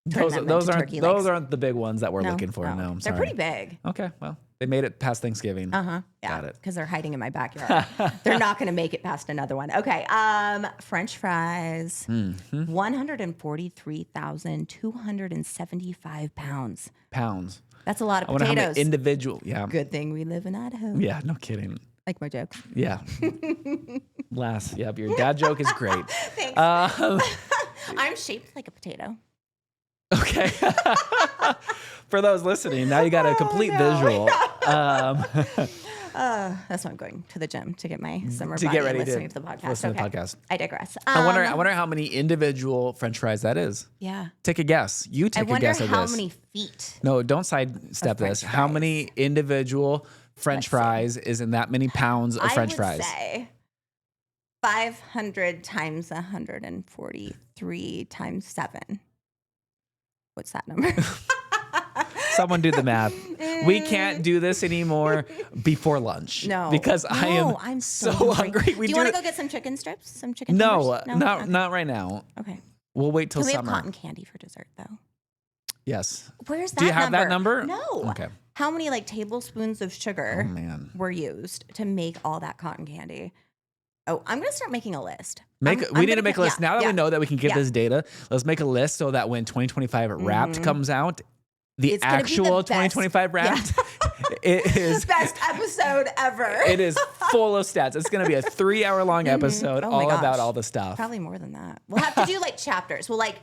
Those aren't the big ones that we're looking for. No, I'm they're sorry. pretty big. Okay, well, they made it past Thanksgiving. Yeah, Got it. because they're hiding in my backyard. They're not going to make it past another one. Okay, French fries, 143,275 pounds. Pounds. That's a lot of I wonder how potatoes. many individual. Yeah. Good thing we live in Idaho. Yeah. No kidding. Like my joke. Yeah. Your dad joke is great. Thanks. I'm shaped like a potato. Okay. For those listening, now you got a complete visual. That's why I'm going to the gym to get my summer To body get ready to listening to the podcast. listen to the podcast. I digress. I wonder how many individual French fries that is. Yeah. Take a guess. You take a guess at I wonder this. how many feet. No, don't sidestep this. French How fries. many individual French fries is in that many pounds of French fries? I would say 500 times 143 times 7. What's that number? Someone do the math. We can't do this anymore before lunch. No. Because I'm so hungry. Do you want to go get some chicken strips? Some chicken No, tenders? not right now. Okay. We'll wait till Can we summer. have cotton candy for dessert, though? Yes. Where's that Do you have number? that number? No. Okay. How many tablespoons of sugar were used to make all that cotton candy? Oh, I'm going to start making a list. We need to make a list. Now that we know that we can get this data, let's make a list so that when 2025 Wrapped comes out, the actual 2025 Wrapped it is best episode ever. It is full of stats. It's going to be a 3-hour-long episode all about all the stuff. Probably more than that. We'll have to do chapters. We'll like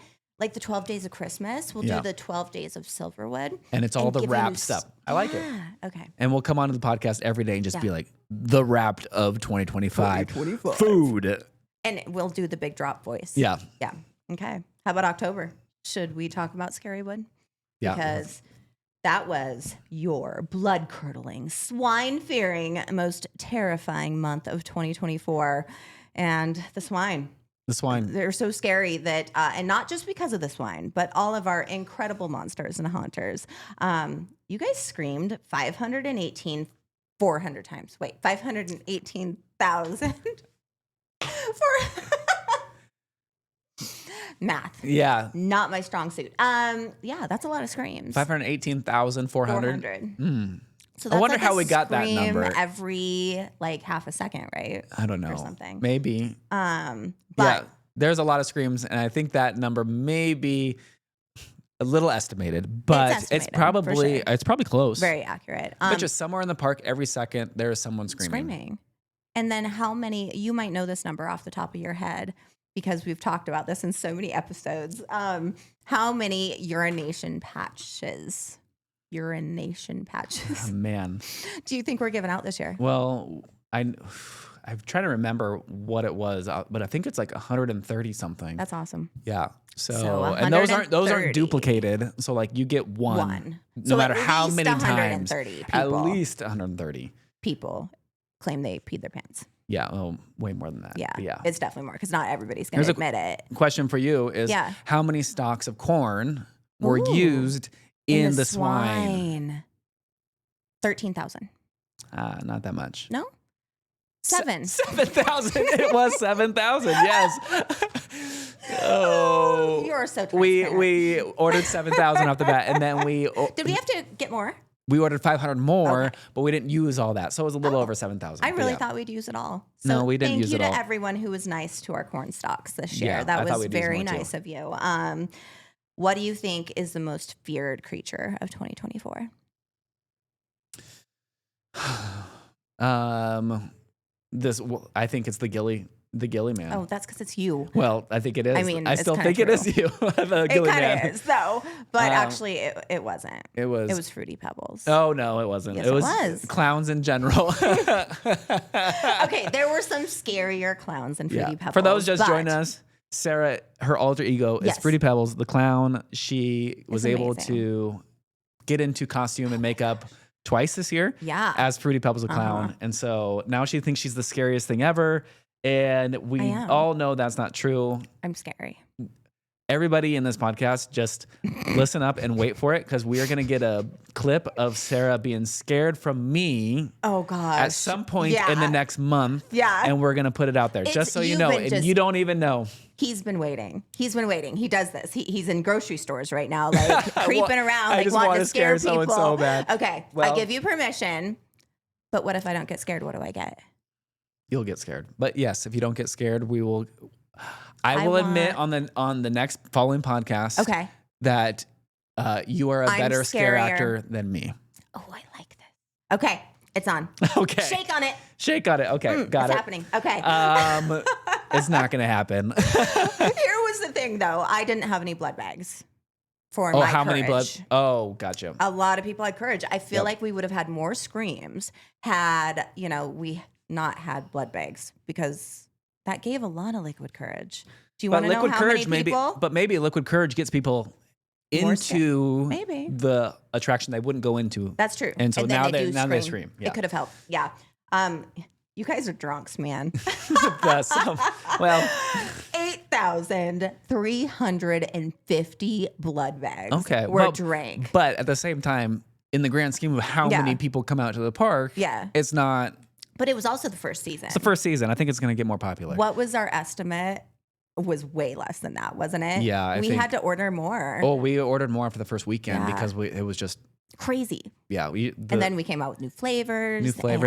the 12 days of Christmas. We'll do the 12 days of Silverwood. And it's all the Wrapped stuff. I like it. Okay. And we'll come onto the podcast every day and just be like, the Wrapped of 2025. Food. And we'll do the big drop voice. Yeah. Yeah. Okay. How about October? Should we talk about Scarywood? Yeah. Because that was your blood-curdling, swine-fearing, most terrifying month of 2024. And the swine. The swine. They're so scary that, and not just because of the swine, but all of our incredible monsters and haunters. You guys screamed 400 times. Wait, 518,000 for math. Yeah. Not my strong suit. Yeah, that's a lot of screams. 518,400. So I wonder how we got that scream number. Every half a second, right? I don't know. Or something. Maybe. But yeah, there's a lot of screams, and I think that number may be a little estimated, but it's probably close. Very accurate. But just somewhere in the park, every second there is someone screaming. And then how many? You might know this number off the top of your head because we've talked about this in so many episodes. How many urination patches? Oh, man. Do you think we're giving out this year? Well, I'm trying to remember what it was, but I think it's 130 something. That's awesome. Yeah. So and those aren't duplicated. So you get one. No matter how many times. At least 130 people claim they peed their pants. Yeah. Oh, way more than that. Yeah. But yeah. It's definitely more because not everybody's going to admit it. Question for you is how many stalks of corn were used in the swine? 13,000. Not that much. No? 7,000. 7,000. It was 7,000. Yes. Oh, you're so transparent. We ordered 7,000 off the bat, and then did we have to get more? We ordered 500 more, but we didn't use all that, so it was a little over 7,000. I really thought we'd use it all. So no, we didn't use it all. Thank you to everyone who was nice to our corn stalks this year. Yeah, that was very nice of you. What do you think is the most feared creature of 2024? I think it's the Gilly man. Oh, that's because it's you. Well, I think it is. I mean, I it's still kinda think it is you, the It Gilly kind man. of is, though. But actually, it wasn't. It was. It was Fruity Pebbles. Oh no, it wasn't. Yes, it it was was. clowns in general. Okay, there were some scarier clowns than Fruity Pebbles. For those just but joining us, Sarah, her alter ego is Yes. Fruity Pebbles, the clown. She was able amazing. to get into costume and makeup twice this year. Yeah. As Fruity Pebbles, the clown, and so now she thinks she's the scariest thing ever. And we am. all know that's not true. I'm scary. Everybody in this podcast, just listen up and wait for it, because we are going to get a clip of Sarah being scared from me Oh, gosh. at some point in the next month. Yeah. And we're going to put it out there just so you you've know. been And just- you don't even know. He's been waiting. He does this. He's in grocery stores right now, like creeping around, I like just wanting wanna to scare scare someone people. so bad. Okay, Well- I give you permission. But what if I don't get scared? What do I get? You'll get scared. But yes, if you don't get scared, we will. I will admit on the next following podcast Okay. that you are a I'm better scare scarier. actor than me. Oh, I like this. Okay, it's on. Okay. Shake on it. Shake on it. Okay. Got it's it. happening. Okay. It's not going to happen. Here was the thing, though. I didn't have any blood bags for my how many blood? courage. Oh, gotcha. A lot of people had courage. I feel Yep. like we would have had more screams had, we not had blood bags, because that gave a lot of liquid courage. Do you want to know how many people? Maybe liquid courage gets people More into Maybe. the attraction they wouldn't go into. That's true. And so then now do they scream. Yeah. It could have helped. Yeah. You guys are drunks, man. Well, 8,350 blood bags okay. were drank. But at the same time, in the grand scheme of how Yeah. many people come out to the park, Yeah. it's not. But it was also the first season. It's the first season. I think it's going to get more popular. What was our estimate? Was way less than that, wasn't it? Yeah, I we think- had to order more. Oh, we ordered more for the first weekend Yeah. because it was just Crazy. and And then we came out with new flavors.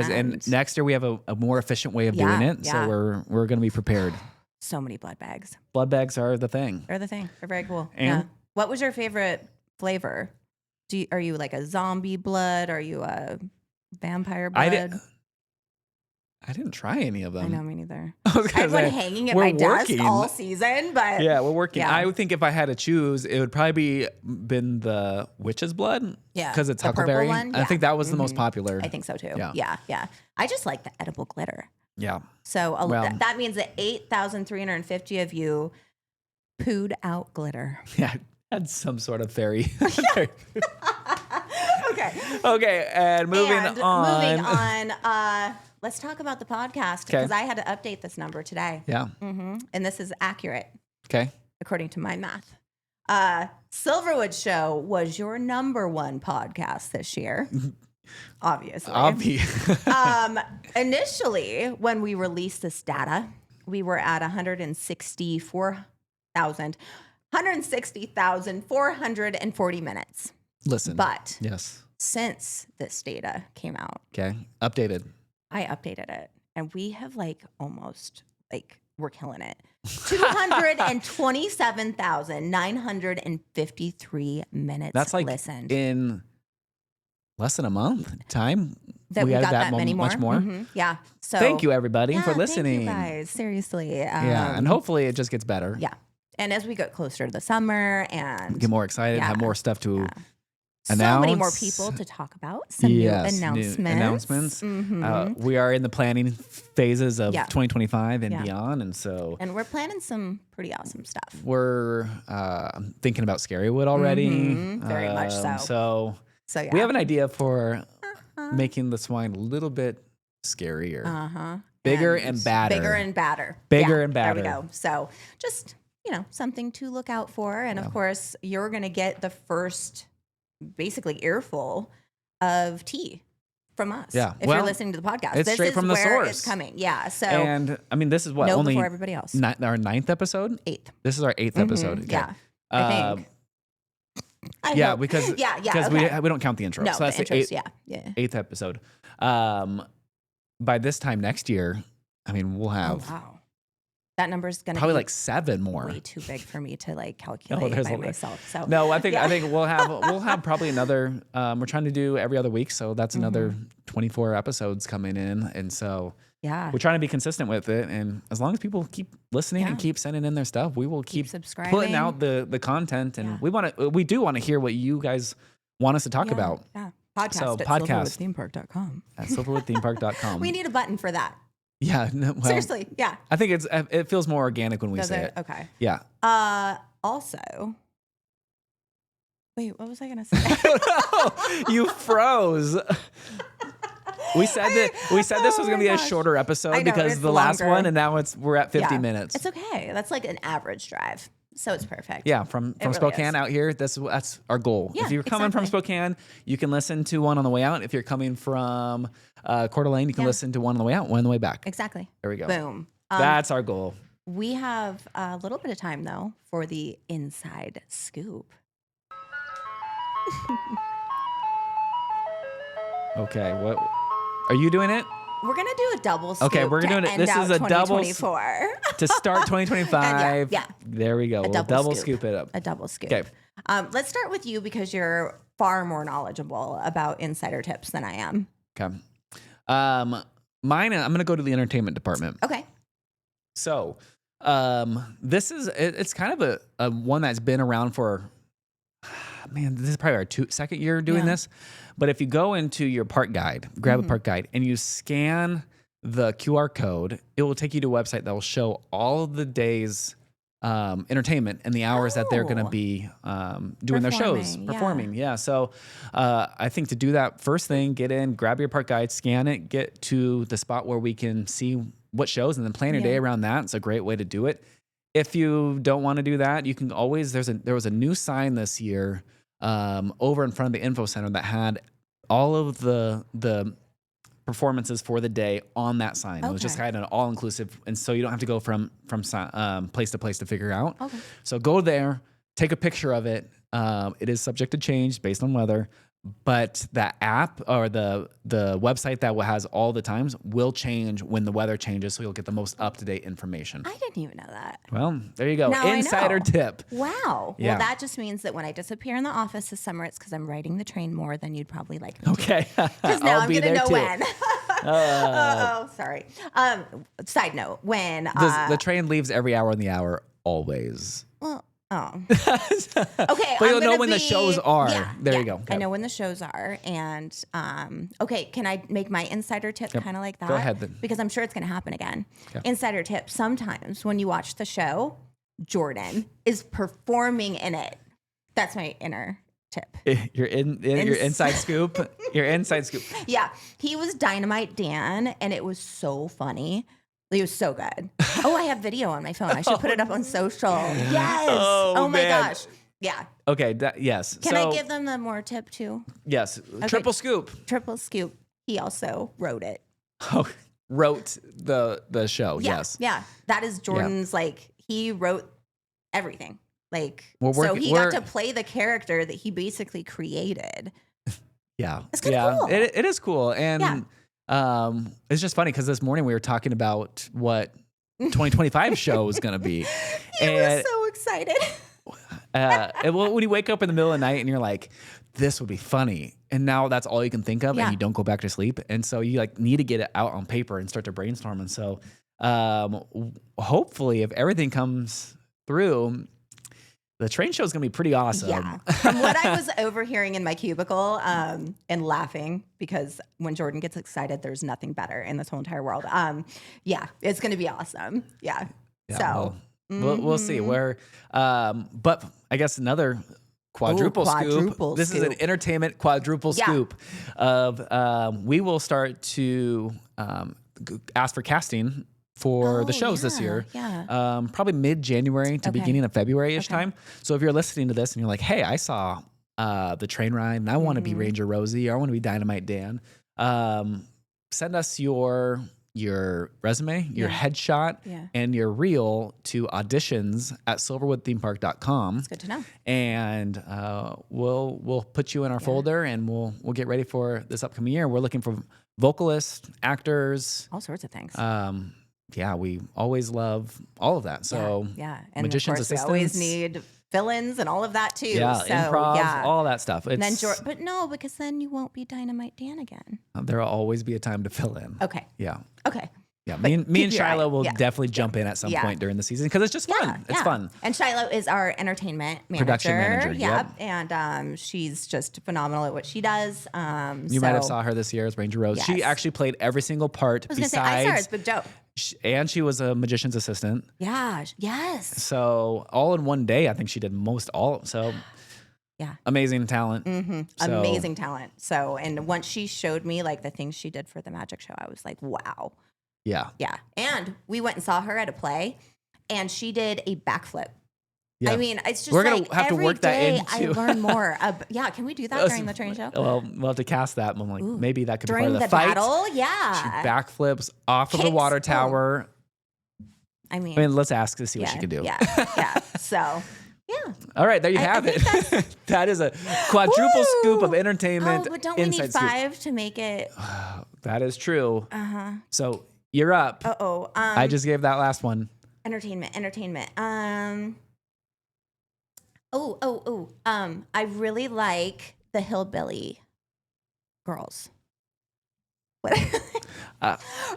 and next year we have a more efficient way of doing Yeah, it. yeah. So we're going to be prepared. so many blood bags. Blood bags are the thing. They're the thing. They're very cool. And- yeah. What was your favorite flavor? Are you like a zombie blood? Are you a vampire blood? I didn't try any of them. I know, me neither. I was gonna I've been say, hanging at we're my desk working. all season, but Yeah, we're working. Yeah. I would think if I had to choose, it would probably been the witch's blood. Yeah, Because it's the purple huckleberry. one, I yeah. think that was the most popular. I think so too. Yeah. Yeah. I just like the edible glitter. Yeah. So Well- that means that 8,350 of you pooed out glitter. Yeah. Had some sort of fairy. Okay. Okay. And moving on. Let's talk about the podcast, Okay. because I had to update this number today. Yeah. And this is accurate Okay. according to my math. Silverwood Show was your number one podcast this year. Obviously. Initially, when we released this data, we were at 160,440 minutes. Listen. But Yes. since this data came out, Okay. Updated. I updated it, and we have we're killing it. 227,953 minutes That's like listened. in less than a month time. that we added got that many more. much more. Mhm. Yeah. So Thank you, everybody, Yeah, for listening. Thank you guys. Seriously. Yeah. And hopefully it just gets better. Yeah. And as we get closer to the summer and Get more excited, Yeah. have more stuff to so many more announce. people to talk about, some Yes, new new announcements. announcements. We are in the planning phases of Yeah. 2025 and Yeah. beyond. And so And we're planning some pretty awesome stuff. we're thinking about Scarywood already. Very much so. So So yeah. we have an idea for making the swine a little bit scarier. Bigger and badder. Bigger and badder. Bigger Yeah, and badder. There we go. So just, something to look out for. And of course, you're going to get the first basically earful of tea from us. Yeah. If Well, you're listening to the podcast. it's this straight is from the where source. it's coming. Yeah. So And I mean, this is what, know only before everybody else. our 9th episode? 8th. This is our 8th episode. Okay. Yeah. I think. I Yeah, hope. because yeah, we don't count the intro. No, so that's the the intros, eighth, yeah. eighth episode. By this time next year, I mean, we'll Oh, have wow. That number's going to probably be like 7 more. way too big for me to calculate there's by a lot. myself. So No, I think Yeah. we'll have probably another. We're trying to do every other week, so that's another 24 episodes coming in, and so Yeah. we're trying to be consistent with it. And as long as people keep listening and keep sending in their stuff, we will keep subscribing, putting out the content. And we do want to hear what you guys want us to talk about. Yeah. Podcast So at silverwoodthemepark.com. At silverwoodthemepark.com. We need a button for that. Yeah. No, well, Seriously. Yeah. I think it feels more organic when we Does say it? it. Okay. Yeah. Also, wait, what was I going to say? You froze. We said this was going to be a shorter episode because the last one, and now we're at 50 minutes. It's okay. That's like an average drive, so it's perfect. Yeah, from really Spokane out here, that's our goal. Yeah, if you're coming from Spokane, you can listen to one on the way out. If you're coming from Coeur d'Alene, you can listen to one on the way out, one on the way back. Exactly. There we go. Boom. That's our goal. We have a little bit of time though for the inside scoop. Okay, what are you doing it? We're gonna do a double scoop. Okay, we're gonna do it. This is a double to start 2025. Yeah. There we go. We'll double scoop it up. A double scoop. Okay. Let's start with you because you're far more knowledgeable about insider tips than I am. Okay. Mine. I'm gonna go to the entertainment department. Okay. So, this is it's kind of a one that's been around for. Man, this is probably our second year doing this. But if you go into your park guide, grab a park guide, and you scan the QR code, it will take you to a website that will show all of the day's entertainment and the hours that they're going to be doing their shows, performing. Yeah. So I think to do that, first thing, get in, grab your park guide, scan it, get to the spot where we can see what shows, and then plan your day around that. It's a great way to do it. If you don't want to do that, you can always, there was a new sign this year over in front of the info center that had all of the performances for the day on that sign. Okay. It was just kind of an all-inclusive, and so you don't have to go from place to place to figure out. Okay. So go there, take a picture of it. It is subject to change based on weather, but that app or the website that has all the times will change when the weather changes, so you'll get the most up-to-date information. I didn't even know that. Well, there you go. Now Insider tip. Wow. Yeah. Well, that just means that when I disappear in the office this summer, it's because I'm riding the train more than you'd probably like me to. Okay. Because now I'm going to know too. when. Sorry. Side note, when... the train leaves every hour on the hour, always. Well... Oh. Okay. But you'll know when the shows are. Yeah, there you go. Okay. I know when the shows are. And okay, can I make my insider tip kind of like that? Go ahead then. Because I'm sure it's going to happen again. Okay. Insider tip. Sometimes when you watch the show, Jordan is performing in it. That's my inner tip. Your inside scoop. Your inside scoop. Yeah. He was Dynamite Dan, and it was so funny. It was so good. Oh, I have video on my phone. I should put it up on social. Yes. Oh my gosh. Yeah. Okay. Yes. Can I give them the more tip too? Yes. Okay. Triple scoop. Triple scoop. He also wrote it. Oh, wrote the show. Yeah, yes. Yeah. That is Jordan's, he wrote everything. So he got to play the character that he basically created. Yeah. It's kind of cool. It is cool. And it's just funny because this morning we were talking about what 2025 show is going to be. He was so excited. When you wake up in the middle of the night and you're like, this would be funny. And now that's all you can think of and you don't go back to sleep. And so you need to get it out on paper and start to brainstorm. And so hopefully if everything comes through, the train show is going to be pretty awesome. Yeah. From what I was overhearing in my cubicle and laughing, because when Jordan gets excited, there's nothing better in this whole entire world. It's going to be awesome. Yeah. So we'll see where, but I guess another quadruple scoop. This is an entertainment quadruple scoop of, we will start to ask for casting for the shows this year. Yeah. Probably mid-January to beginning of February-ish time. So if you're listening to this and you're like, hey, I saw the train ride and I want to be Ranger Rosie or I want to be Dynamite Dan, send us your resume, your headshot, and your reel to auditions@silverwoodthemepark.com. That's good to know. And we'll put you in our folder and we'll get ready for this upcoming year. We're looking for vocalists, actors. All sorts of things. We always love all of that. So and magicians, of course, assistants. We always need fill-ins and all of that too. Yeah, so, improv, all that stuff. And then but no, because then you won't be Dynamite Dan again. There'll always be a time to fill in. Okay. Yeah. Okay. Yeah, But me and keep your Shiloh eye- will yeah. definitely jump in at some Yeah. point during the season because it's just fun. It's fun. And Shiloh is our entertainment manager. Production manager, Yep. yep. And she's just phenomenal at what she does. You might have saw her this year as Ranger Rose. She Yes. actually played every single part I was going to say, I saw her as besides, Big Joe. and she was a magician's assistant. Yeah. Yes. So all in one day, I think she did most all. So Yeah. amazing talent. So- Amazing talent. So, and once she showed me like the things she did for the magic show, I was like, wow. Yeah. Yeah. And we went and saw her at a play and she did a backflip. Yeah. I mean, it's just We're like gonna have to every work that day into- I learn more. Yeah. Can we do that during the train show? Well, we'll have to cast that. I'm like, maybe that could During be part the of the fight. battle? She Yeah. backflips off of the Kicks. water Oh. tower. I mean, Let's ask to see what she could do. Yeah. Yeah. So, yeah. All right, there you have it. That is a quadruple Woo! scoop of entertainment. Oh, but don't we need inside scoop. 5 to make it? That is true. Uh-huh. So you're up. Uh-oh. I just gave that last one. Entertainment. I really like the Hillbilly Girls. What?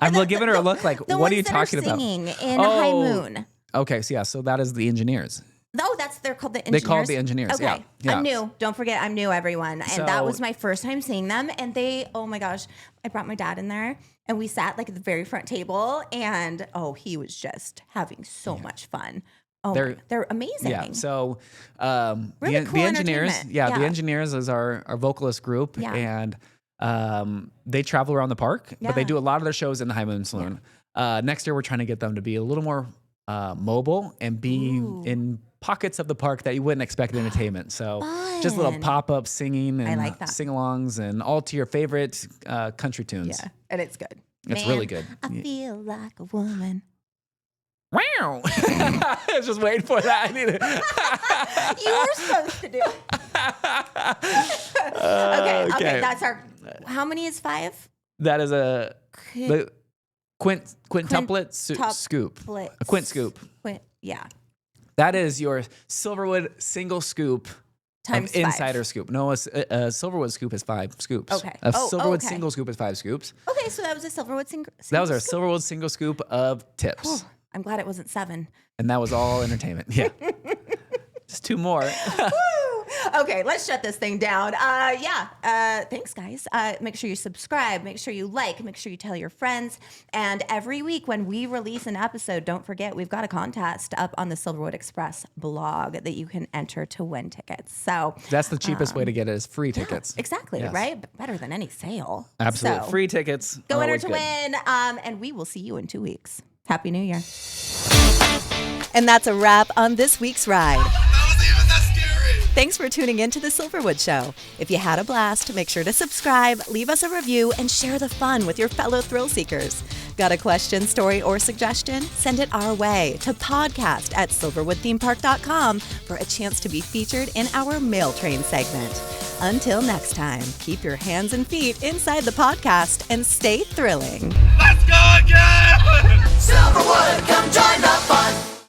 I'm giving her a look like, The what are you ones that are talking about? singing in High Moon. Okay, so that is the engineers. No, they're called the They engineers. call it the engineers. Okay. Yeah. I'm new. Don't forget, I'm new, everyone. And that So- was my first time seeing them. And they, oh my gosh, I brought my dad in there and we sat like at the very front table. And he was just having so much fun. Oh, they're amazing. Yeah. So Really cool the engineers, entertainment. the engineers is our vocalist group, Yeah. and they travel around the park, but they Yeah. do a lot of their shows in the High Moon Saloon. Next year, we're trying to get them to be a little more mobile and be in pockets of the park that you wouldn't expect entertainment. So just little Fun. pop-up singing and like that. sing-alongs and all to your favorite country tunes. Yeah. And it's good. It's really good. I feel like a woman. Wow. I was just waiting for that. I need it. You were supposed to do it. Okay. That's our. How many is 5? That is the quintuplet scoop. A quint scoop. Yeah. That is your Silverwood single scoop Times of 5. insider scoop. No, a Silverwood scoop is 5 scoops. Okay. A Oh, Silverwood okay. single scoop is 5 scoops. Okay, so that was a Silverwood single. That was our scoop? Silverwood single scoop of tips. Oh, I'm glad it wasn't 7. And that was all entertainment. Yeah. Just 2 more. Woo! Okay, let's shut this thing down. Thanks, guys. Make sure you subscribe. Make sure you like. Make sure you tell your friends. And every week when we release an episode, don't forget we've got a contest up on the Silverwood Express blog that you can enter to win tickets. So That's the cheapest way to get it is free tickets. exactly, Yes. right? Better than any sale. Absolutely. So, Free tickets. go enter always to good. win. And we will see you in 2 weeks. Happy New Year. And that's a wrap on this week's ride. That wasn't even that scary. Thanks for tuning in to The Silverwood Show. If you had a blast, make sure to subscribe, leave us a review, and share the fun with your fellow thrill seekers. Got a question, story, or suggestion? Send it our way to podcast@silverwoodthemepark.com for a chance to be featured in our Mail Train segment. Until next time, keep your hands and feet inside the podcast and stay thrilling. Let's go again. Silverwood, come join the fun.